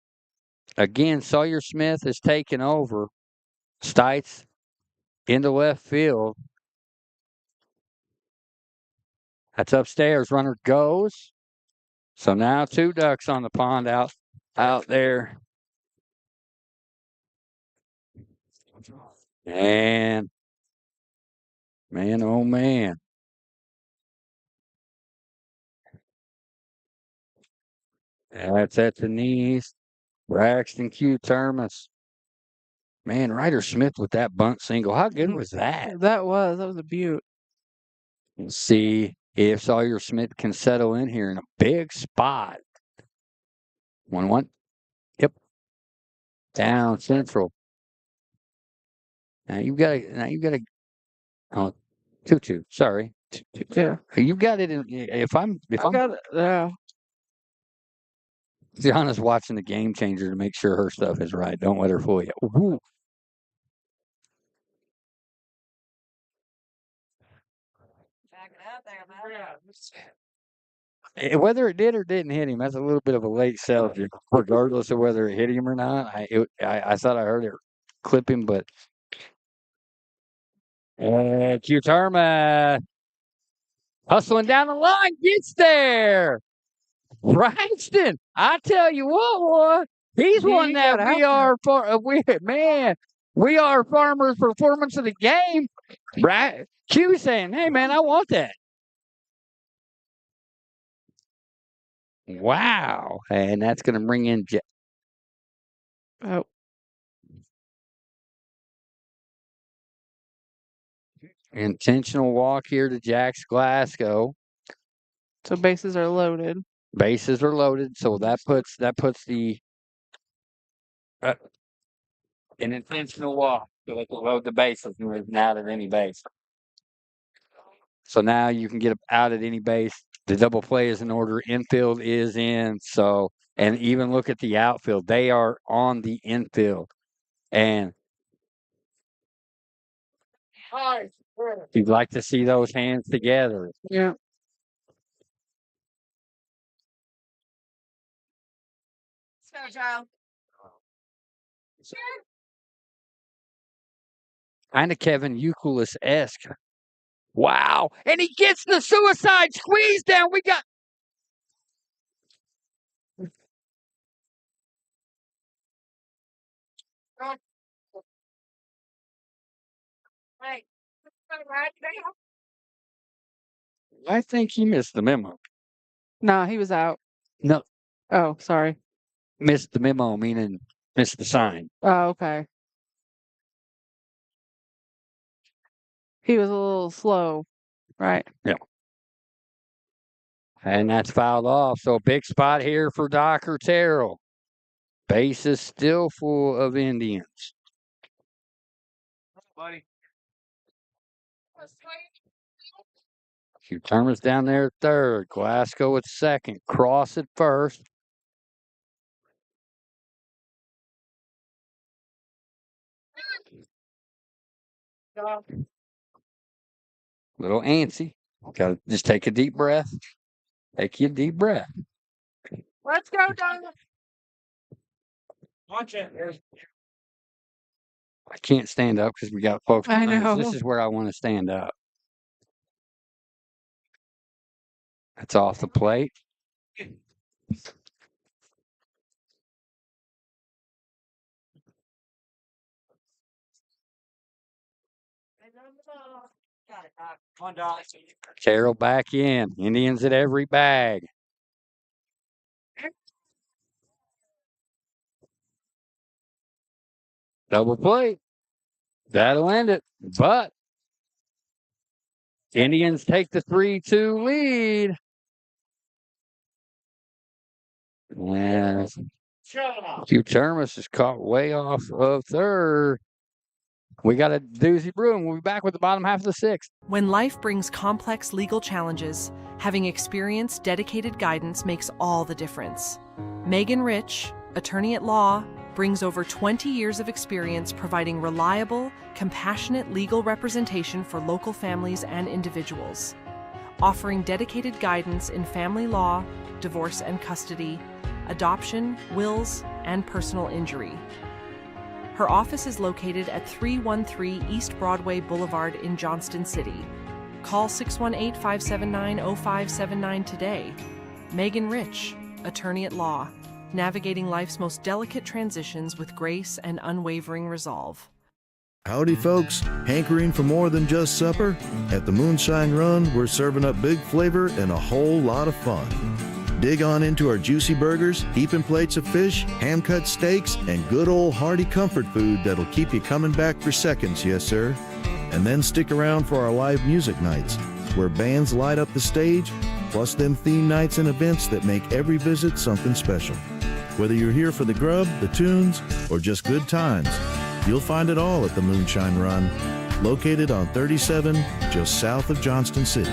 again, Sawyer Smith is taking over. Stites into left field. That's upstairs. Runner goes. So now 2 ducks on the pond out there. And man, oh man. That's at the knees. Braxton Q. Termas. Man, Ryder Smith with that bunt single. How good was that? That was a beaut. Let's see if Sawyer Smith can settle in here in a big spot. 1-1. Yep. Down central. Now you've got to. Oh, 2-2. Sorry. Yeah. You got it. If I'm got it. Yeah. Gianna's watching the Game Changer to make sure her stuff is right. Don't let her fool you. Ooh. Whether it did or didn't hit him, that's a little bit of a late salvage, regardless of whether it hit him or not. I thought I heard it clip him, but Q-Terma hustling down the line, gets there. Braxton, I tell you what, he's one He that got we out are we are farmers performance of the game. Right? Q saying, "Hey man, I want that." Wow, and that's going to bring in Oh, intentional walk here to Jax Glasgow. so bases are loaded. Bases are loaded, so that puts the an intentional walk. So they can load the bases and move out at any base. So now you can get out at any base. The double play is in order. Infield is in. So, and even look at the outfield. They are on the infield. And you'd like to see those hands together. Yeah. Kind of Kevin Youkilis-esque. Wow. And he gets the suicide squeeze down. We got. I think he missed the memo. Nah, he was out. No, Oh, sorry. missed the memo, meaning missed the sign. Oh, okay. He was a little slow, right? Yeah. And that's fouled off. So a big spot here for Docker Terrell. Base is still full of Indians. Buddy. Hugh Turner's down there at third. Glasgow at second. Cross at first. Little antsy. Gotta just take a deep breath. Take you a deep breath. Let's go, Donna. Watch it. I can't stand up because we got folks I behind us. know. This is where I want to stand up. That's off the plate. Terrell back in. Indians at every bag. Double play. That'll end it. But Indians take the 3-2 lead. And Hugh Termas is caught way off of third. We got a doozy brewing. We'll be back with the bottom half of the sixth. When life brings complex legal challenges, having experienced, dedicated guidance makes all the difference. Megan Rich, attorney at law, brings over 20 years of experience providing reliable, compassionate legal representation for local families and individuals, offering dedicated guidance in family law, divorce and custody, adoption, wills, and personal injury. Her office is located at 313 East Broadway Boulevard in Johnston City. Call 618-579-0579 today. Megan Rich, attorney at law, navigating life's most delicate transitions with grace and unwavering resolve. Howdy, folks. Hankering for more than just supper? At the Moonshine Run, we're serving up big flavor and a whole lot of fun. Dig on into our juicy burgers, heaping plates of fish, hand-cut steaks, and good old hearty comfort food that'll keep you coming back for seconds, yes sir. And then stick around for our live music nights, where bands light up the stage, plus them theme nights and events that make every visit something special. Whether you're here for the grub, the tunes, or just good times, you'll find it all at the Moonshine Run, located on 37, just south of Johnston City.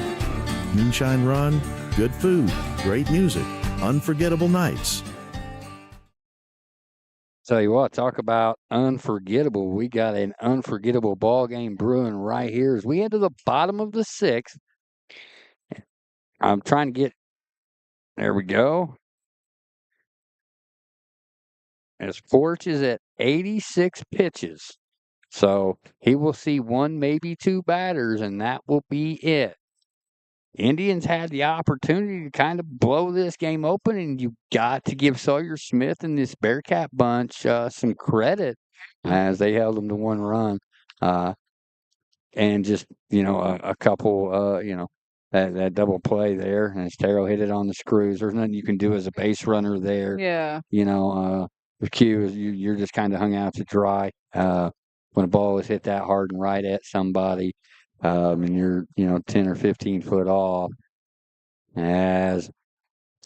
Moonshine Run, good food, great music, unforgettable nights. Tell you what, talk about unforgettable. We got an unforgettable ball game brewing right here as we head to the bottom of the sixth. I'm trying to get, there we go. As Forge is at 86 pitches. So he will see one, maybe two batters, and that will be it. Indians had the opportunity to kind of blow this game open, and you got to give Sawyer Smith and this Bearcat bunch some credit as they held them to 1 run. And just, a couple, that double play there, and as Terrell hit it on the screws, there's nothing you can do as a base runner there. Yeah. The cue is you're just kind of hung out to dry when a ball is hit that hard and right at somebody, and you're 10 or 15 foot off. As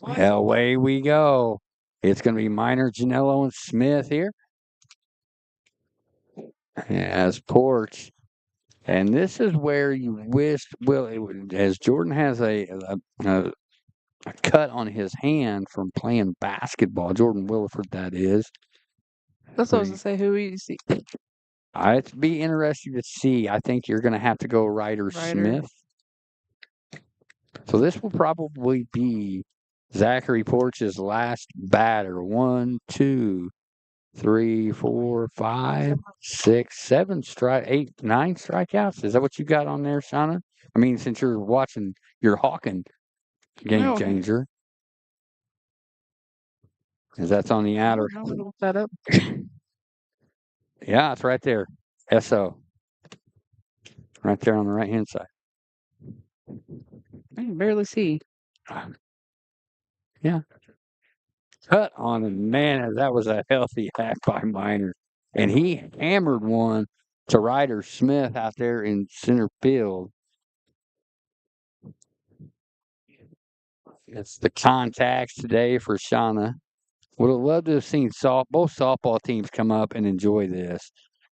away we go, it's going to be Minor, Janello, and Smith here. As Porch. And this is where you wish, as Jordan has a cut on his hand from playing basketball, Jordan Williford, that is. That's what I was going to say. Who you see? It'd be interesting to see. I think you're going to have to go Ryder Smith. So this will probably be Zachary Porch's last batter. 1, 2, 3, 4, 5, 6, 7 8, 9 strikeouts. Is that what you got on there, Shauna? I mean, since you're watching your Hawking game changer. Because that's on the outer. I'm going to look that up. Yeah, it's right there. SO. Right there on the right-hand side. I can barely see. Yeah. Cut on him. Man, that was a healthy hack by Minor. And he hammered one to Ryder Smith out there in center field. It's the contacts today for Shauna. Would have loved to have seen both softball teams come up and enjoy this,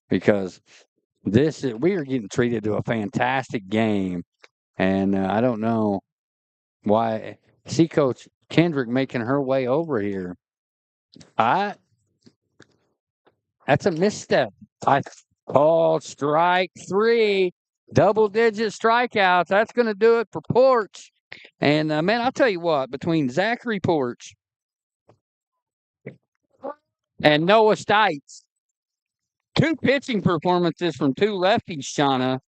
because we are getting treated to a fantastic game, and I don't know why. See Coach Kendrick making her way over here. That's a misstep. I called strike 3, double-digit strikeouts. That's going to do it for Porch. And, man, I'll tell you what, between Zachary Porch and Noah Stites, 2 pitching performances from 2 lefties, Shauna.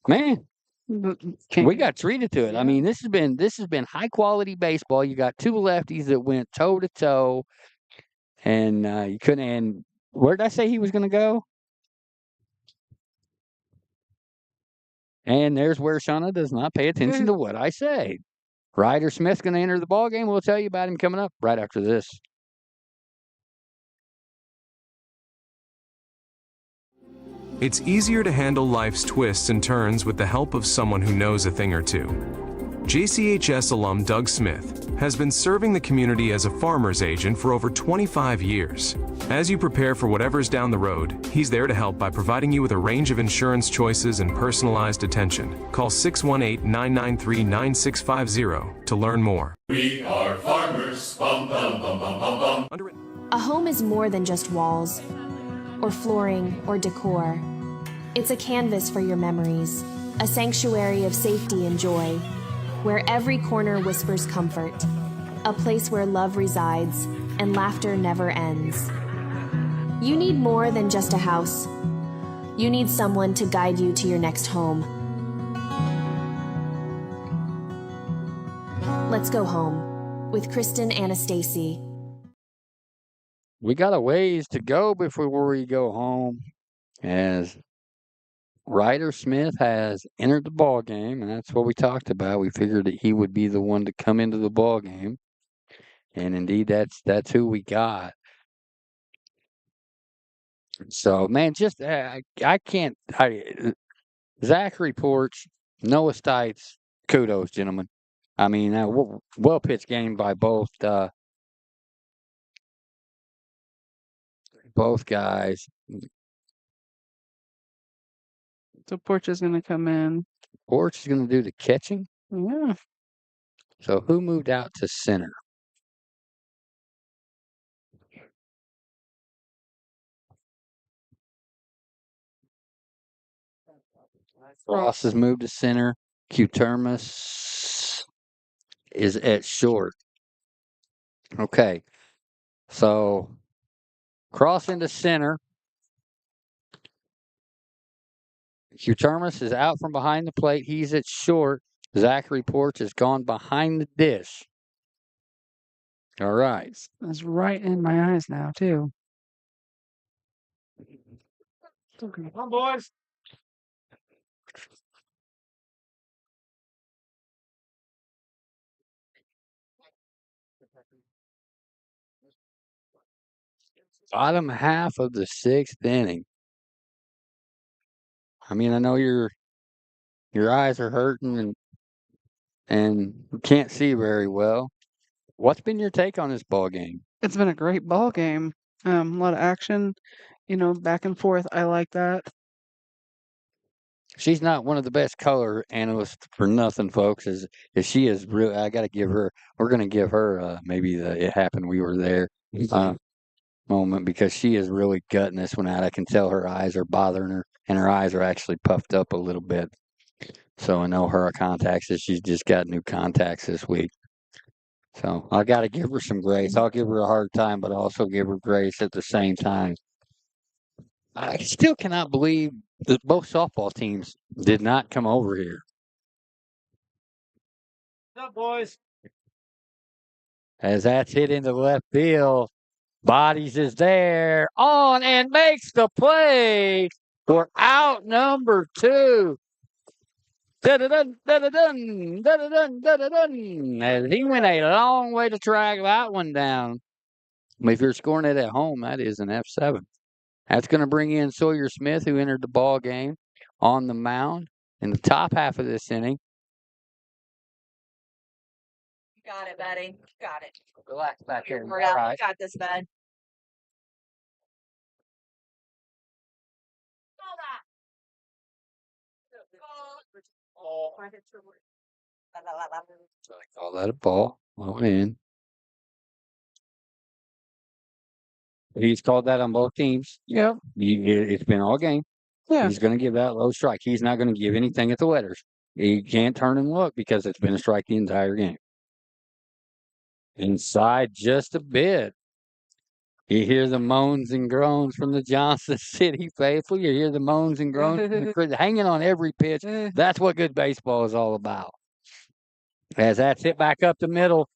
Man, we got treated to it. Yeah. I mean, this has been high-quality baseball. You got 2 lefties that went toe-to-toe, and you couldn't – and where did I say he was going to go? And there's where Shauna does not pay attention to what I say. Ryder Smith's going to enter the ballgame. We'll tell you about him coming up right after this. It's easier to handle life's twists and turns with the help of someone who knows a thing or two. JCHS alum Doug Smith has been serving the community as a farmer's agent for over 25 years. As you prepare for whatever's down the road, he's there to help by providing you with a range of insurance choices and personalized attention. Call 618-993-9650 to learn more. We are farmers. Bum, bum, bum, bum, bum, bum. A home is more than just walls, or flooring, or decor. It's a canvas for your memories, a sanctuary of safety and joy, where every corner whispers comfort, a place where love resides and laughter never ends. You need more than just a house. You need someone to guide you to your next home. Let's go home with Kristen Anastasi. We got a ways to go before we go home, as Ryder Smith has entered the ball game, and that's what we talked about. We figured that he would be the one to come into the ball game, and indeed, that's who we got. So, man, just I can't. Zachary Porch, Noah Stites, kudos, gentlemen. I mean, well pitched game by both guys. So Porch is going to come in. Porch is going to do the catching. Yeah. So who moved out to center? Ross has moved to center. Q-Termus is at short. Okay. So cross into center. Q-Termus is out from behind the plate. He's at short. Zachary Porch has gone behind the dish. All right. It's right in my eyes now, too. Come on, boys. Bottom half of the 6th inning. I mean, I know your eyes are hurting and you can't see very well. What's been your take on this ball game? It's been a great ball game. A lot of action, back and forth. I like that. She's not one of the best color analysts for nothing, folks. Is she is really? I got to give her. We're going to give her maybe the "It Happened, We Were There" moment because she is really gutting this one out. I can tell her eyes are bothering her, and her eyes are actually puffed up a little bit. So I know her contacts is she's just got new contacts this week. So I got to give her some grace. I'll give her a hard time, but also give her grace at the same time. I still cannot believe that both softball teams did not come over here. What's up, boys? As that's hit into left field, Bodies is there, on and makes the play for out number 2. Da-da-dun, da-da-dun, da-da-dun, da-da-dun. As he went a long way to track that one down. If you're scoring it at home, that is an F7. That's going to bring in Sawyer Smith, who entered the ball game on the mound in the top half of this inning. You got it, buddy. You got it. Relax back here. All right. You got this, bud. So I call that a ball. Went in. He's called that on both teams. Yep. It's been all game. Yeah. He's going to give that low strike. He's not going to give anything at the letters. He can't turn and look because it's been a strike the entire game. Inside just a bit. You hear the moans and groans from the Johnson City faithful. You hear the moans and groans from the crowd, hanging on every pitch. That's what good baseball is all about. As that's hit back up the middle.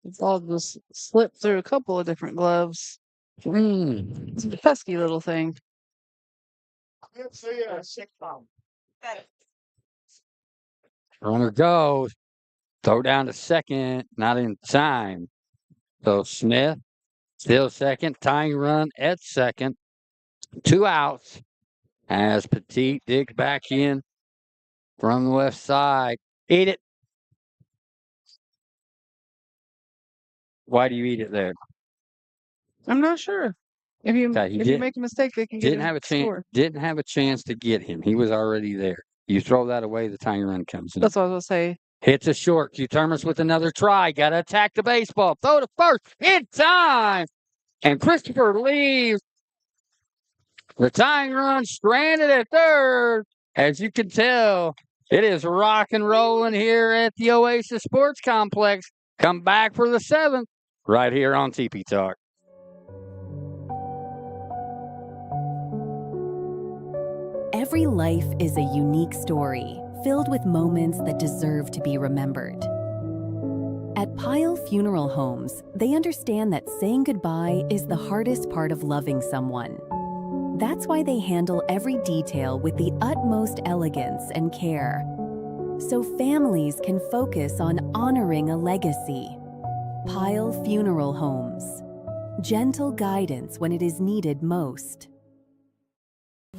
It's all just slipped through a couple of different gloves. It's a pesky little thing. Runner goes. Throw down to second. Not in time. So Smith still second. Tying run at second. 2 outs. As Petit digs back in from the left side. Eat it. Why do you eat it there? I'm not sure. If you make a mistake, they can get Didn't have a chance. score. Didn't have a chance to get him. He was already there. You throw that away, the tying run comes in. That's what I was going to say. Hits a short. Q-Terminus with another try. Got to attack the baseball. Throw to first. In time. And Christopher leaves. The tying run stranded at third. As you can tell, it is rock and rolling here at the Oasis Sports Complex. Come back for the 7th right here on TP Talk. Every life is a unique story, filled with moments that deserve to be remembered. At Pyle Funeral Homes, they understand that saying goodbye is the hardest part of loving someone. That's why they handle every detail with the utmost elegance and care, so families can focus on honoring a legacy. Pyle Funeral Homes. Gentle guidance when it is needed most.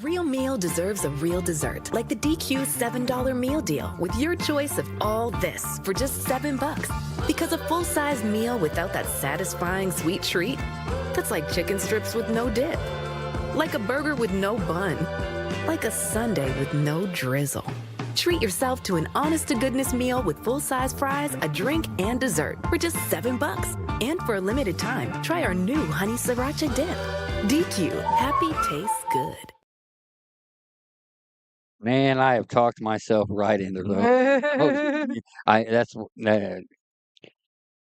Real meal deserves a real dessert, like the DQ $7 meal deal with your choice of all this for just $7. Because a full-size meal without that satisfying sweet treat, that's like chicken strips with no dip, like a burger with no bun, like a sundae with no drizzle. Treat yourself to an honest-to-goodness meal with full-size fries, a drink, and dessert for just $7. And for a limited time, try our new honey sriracha dip. DQ, happy tastes good. Man, I have talked myself right into those.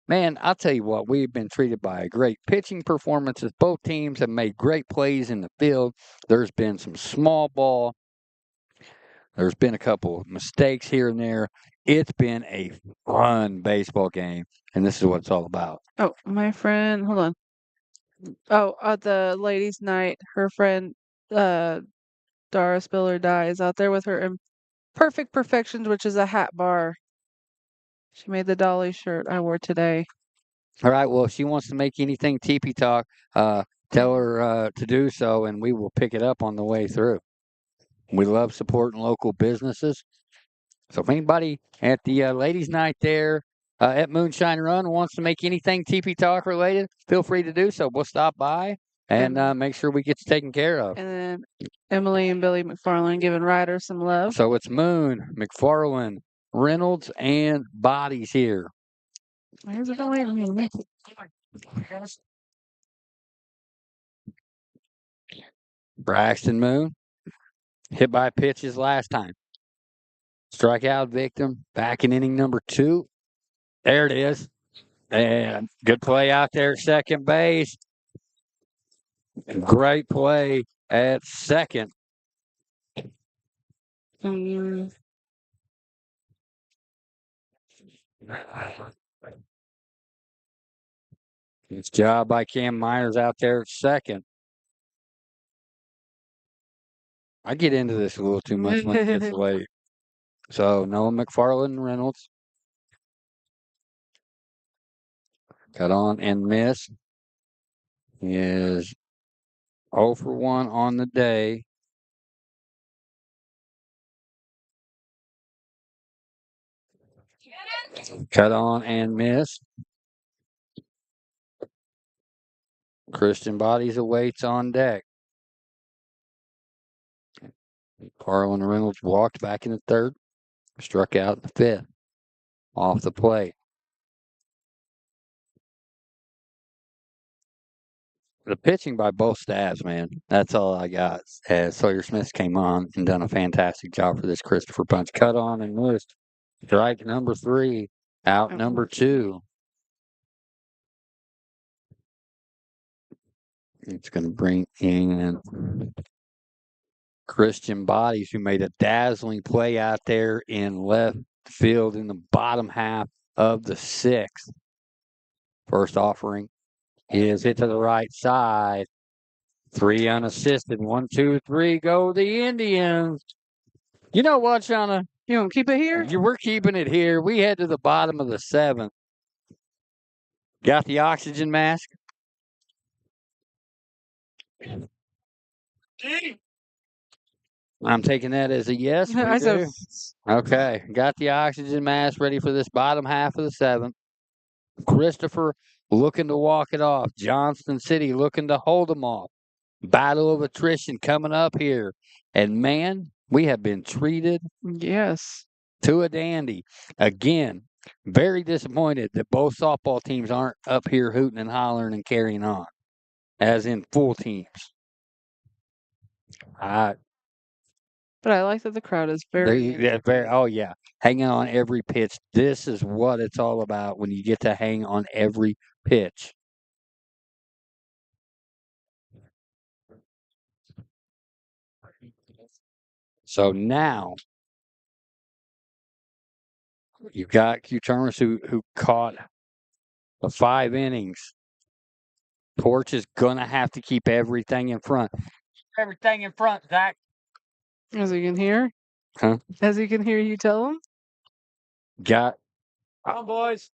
Man, I'll tell you what, we've been treated by a great pitching performances. Both teams have made great plays in the field. There's been some small ball. There's been a couple of mistakes here and there. It's been a fun baseball game, and this is what it's all about. Oh, my friend, hold on. Oh, at the ladies' night, her friend, Dara Spiller is out there with her Perfect Perfections, which is a hat bar. She made the Dolly shirt I wore today. All right, well, if she wants to make anything TP Talk, tell her to do so, and we will pick it up on the way through. We love supporting local businesses. So if anybody at the ladies' night there at Moonshine Run wants to make anything TP Talk related, feel free to do so. We'll stop by and make sure we get you taken care of. And then Emily and Billy McFarland giving Ryder some love. So it's Moon, McFarland, Reynolds, and Bodies here. Where's it going? Braxton Moon, hit by pitches last time. Strikeout victim back in inning number 2. There it is. And good play out there at second base. Great play at second. Good job by Cam Myers out there at second. I get into this a little too much when it gets late. So Noah McFarland and Reynolds. Cut on and miss. He is 0 for 1 on the day. Cut on and miss. Christian Bodies awaits on deck. Carlin Reynolds walked back in the third. Struck out in the fifth. Off the plate. The pitching by both staffs, man. That's all I got. As Sawyer Smith came on and done a fantastic job for this Christopher Punch. Cut on and missed. Strike number 3. Out number 2. It's going to bring in Christian Bodies, who made a dazzling play out there in left field in the bottom half of the 6th. First offering is hit to the right side. 3 unassisted. 1, 2, 3. Go the Indians. You know what, Shauna? You want to keep it here? We're keeping it here. We head to the bottom of the 7th. Got the oxygen mask? I'm taking that as a yes. We do. Okay. Got the oxygen mask ready for this bottom half of the 7th. Christopher looking to walk it off. Johnston City looking to hold them off. Battle of attrition coming up here. And man, we have been treated to a dandy. Again, very disappointed that both softball teams aren't up here hooting and hollering and carrying on, as in full teams. But I like that the crowd is very oh yeah, hanging on every pitch. This is what it's all about when you get to hang on every pitch. So now you've got Q Terminus who caught the 5 innings. Torch is gonna have to keep everything in front. Everything in front, Zach. As you can hear? Huh? As you can hear, you tell him? Got. Come on, boys.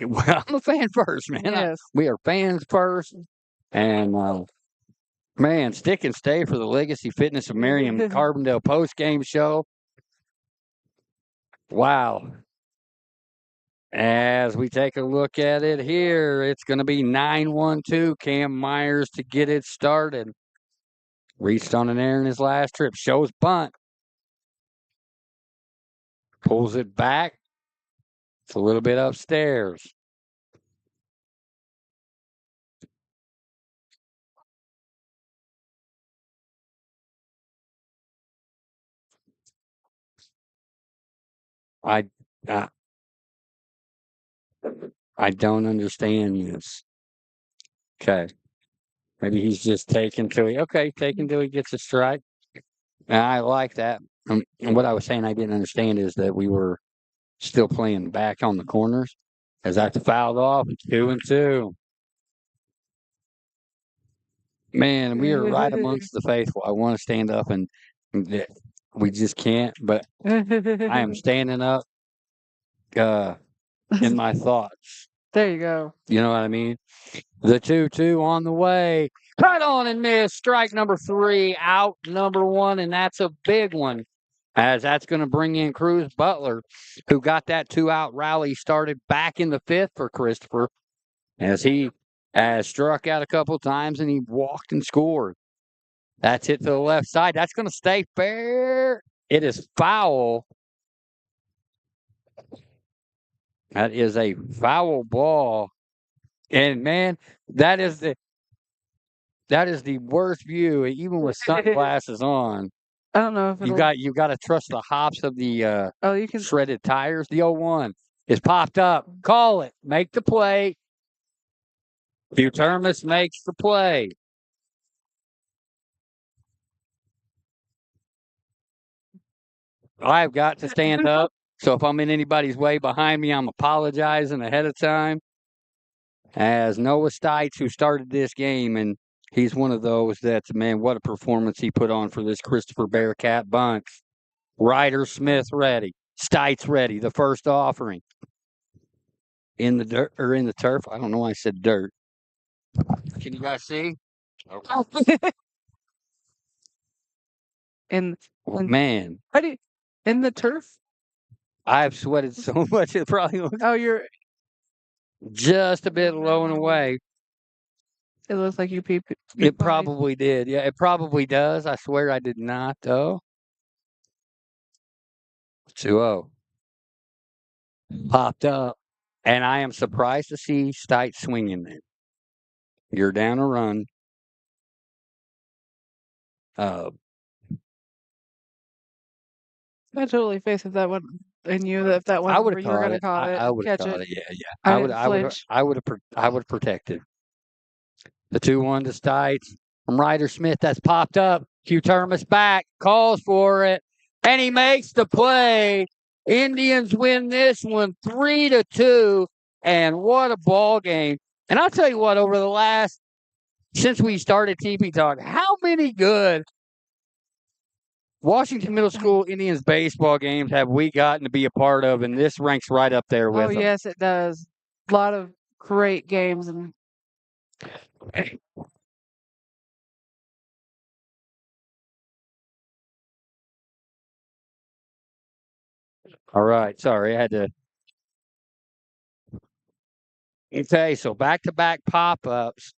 Well, I'm a fan first, man. Yes. We are fans first. And, man, stick and stay for the Legacy Fitness of Marion Carbondale post-game show. Wow. As we take a look at it here, it's going to be 9-1-2. Cam Myers to get it started. Reached on an error in his last trip. Shows bunt. Pulls it back. It's a little bit upstairs. I I don't understand this. Okay. Maybe he's just taking till he gets a strike. And I like that. And what I was saying I didn't understand is that we were still playing back on the corners as that's fouled off. It's 2-2. Man, we are right amongst the faithful. I want to stand up and we just can't. But I am standing up in my thoughts. There you go. You know what I mean? The 2-2 on the way. Cut on and miss. Strike number 3. Out number 1. And that's a big one. As that's going to bring in Cruz Butler, who got that 2-out rally started back in the 5th for Christopher. As he has struck out a couple times and he walked and scored. That's hit to the left side. That's going to stay fair. It is foul. That is a foul ball. And man, that is the worst view, even with sunglasses on. I don't know if it'll... You got to trust the hops of the you can... shredded tires. The 0-1 is popped up. Call it. Make the play. Butermus makes the play. I've got to stand up. So if I'm in anybody's way behind me, I'm apologizing ahead of time. As Noah Stites, who started this game, and he's one of those that's, man, what a performance he put on for this Christopher Bearcat bunch. Ryder Smith ready. Stites ready. The first offering. In the dirt or in the turf. I don't know why I said dirt. Can you guys see? Okay. Man. In the turf? I've sweated so much it probably looks. Oh, you're just a bit low and away. It looks like you peed. It probably did. Yeah, it probably does. I swear I did not, though. 2-0. Popped up. And I am surprised to see Stites swinging there. You're down a run. I totally face if that one and you if that one I would where have you were caught gonna it. caught it. I would have catch caught it. it. Yeah. I would have protected. The 2-1 to Stites from Ryder Smith. That's popped up. Butermus back, calls for it, and he makes the play. Indians win this one 3-2, and what a ball game! And I'll tell you what, over the last since we started TP Talk, how many good Washington Middle School Indians baseball games have we gotten to be a part of? And this ranks right up there with them. Yes, it does. A lot of great games and. All right. Sorry, I had to. Okay, so back-to-back pop-ups.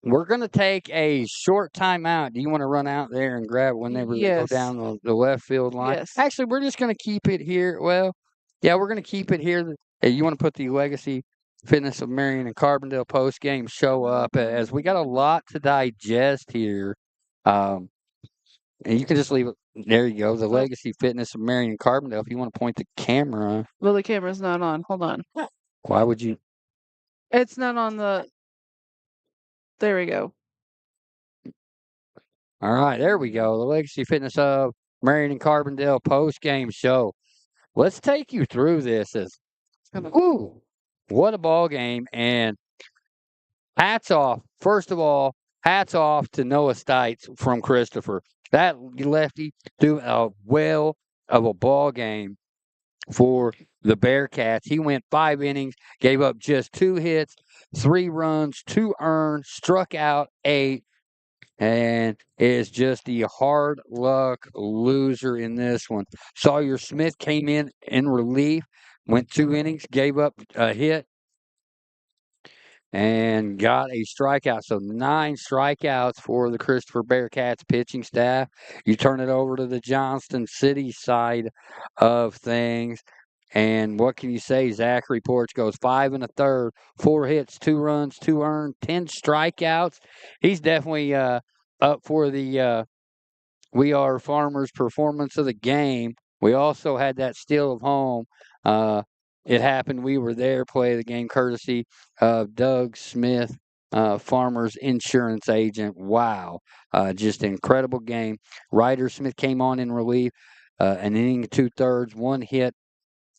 We're going to take a short timeout. Do you want to run out there and grab whenever they go down the left field line? Yes. Actually, we're just going to keep it here. Well, yeah, we're going to keep it here. Hey, you want to put the Legacy Fitness of Marion and Carbondale post-game show up as we got a lot to digest here. And you can just leave it. There you go. The Legacy Fitness of Marion and Carbondale. If you want to point the camera. Well, the camera's not on. Hold on. Why would you? It's not on the. There we go. All right, there we go. The Legacy Fitness of Marion and Carbondale post-game show. Let's take you through this. Ooh, what a ball game. And hats off. First of all, hats off to Noah Stites from Christopher. That lefty threw a well of a ball game for the Bearcats. He went 5 innings, gave up just 2 hits, 3 runs, 2 earned, struck out 8, and is just the hard luck loser in this one. Sawyer Smith came in relief, went 2 innings, gave up a hit, and got a strikeout. So 9 strikeouts for the Christopher Bearcats pitching staff. You turn it over to the Johnston City side of things. And what can you say? Zachary Porch goes 5 1/3, 4 hits, 2 runs, 2 earned, 10 strikeouts. He's definitely up for the We Are Farmers performance of the game. We also had that steal of home it happened. We were there, play the game courtesy of Doug Smith, Farmers Insurance Agent. Wow. Just an incredible game. Ryder Smith came on in relief, an inning and 2/3, 1 hit,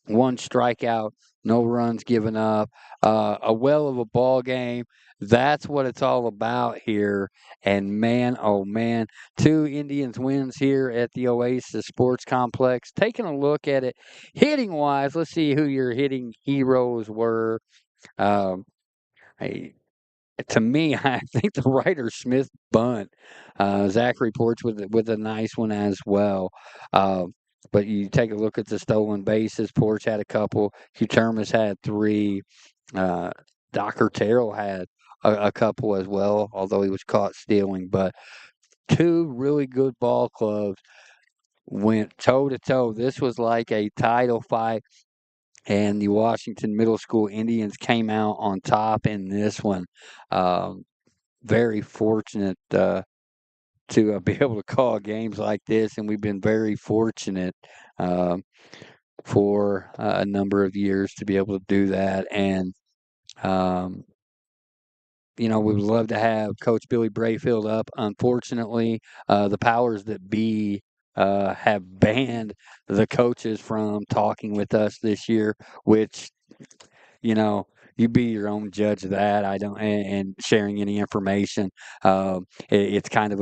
1 strikeout, no runs given up. A well of a ball game. That's what it's all about here. And man, oh man, 2 Indians wins here at the Oasis Sports Complex. Taking a look at it, hitting wise, let's see who your hitting heroes were. Um, to me, I think the Ryder Smith bunt. Zachary Porch with a nice one as well. But you take a look at the stolen bases. Porch had a couple. Termas had 3. Docker Terrell had a couple as well, although he was caught stealing. But 2 really good ball clubs went toe to toe. This was like a title fight. And the Washington Middle School Indians came out on top in this one. Very fortunate to be able to call games like this, and we've been very fortunate for a number of years to be able to do that. And we would love to have Coach Billy Brayfield up. Unfortunately, the powers that be have banned the coaches from talking with us this year, which, you be your own judge of that. I don't, and sharing any information. It's kind of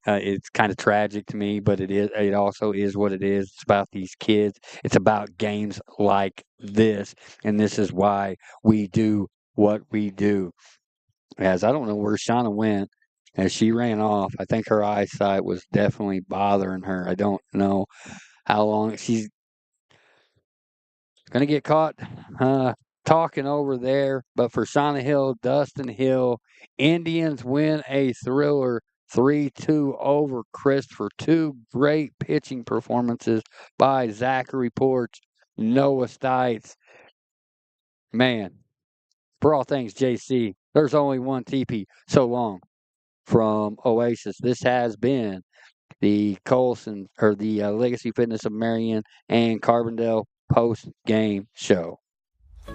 it's kind of tragic to me, but it also is what it is. It's about these kids. It's about games like this, and this is why we do what we do. As I don't know where Shauna went as she ran off. I think her eyesight was definitely bothering her. I don't know how long she's going to get caught talking over there. But for Shauna Hill, Dustin Hill, Indians win a thriller 3-2 over Christopher. 2 great pitching performances by Zachary Porch, Noah Stites. Man, for all things JC, there's only one TP. So long from Oasis. This has been the Colson or the Legacy Fitness of Marion and Carbondale post game show.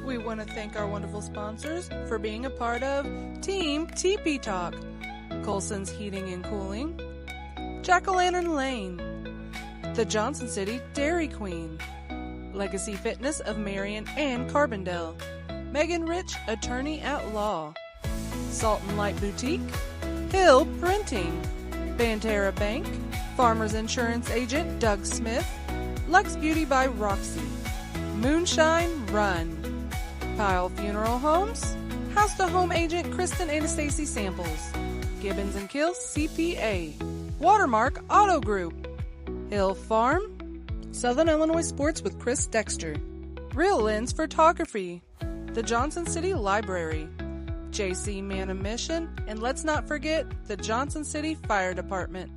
We want to thank our wonderful sponsors for being a part of Team TP Talk. Colson's Heating and Cooling, Jack-O-Lantern Lane, the Johnson City Dairy Queen, Legacy Fitness of Marion and Carbondale, Megan Rich, Attorney at Law, Salt and Light Boutique, Hill Printing, Banterra Bank, Farmers Insurance Agent Doug Smith, Lux Beauty by Roxy, Moonshine Run, Pyle Funeral Homes, House to Home Agent Kristen Anastasia Samples, Gibbons & Kills CPA, Watermark Auto Group, Hill Farm, Southern Illinois Sports with Chris Dexter, Real Lens Photography, the Johnson City Library, JC Man of Mission, and let's not forget the Johnson City Fire Department.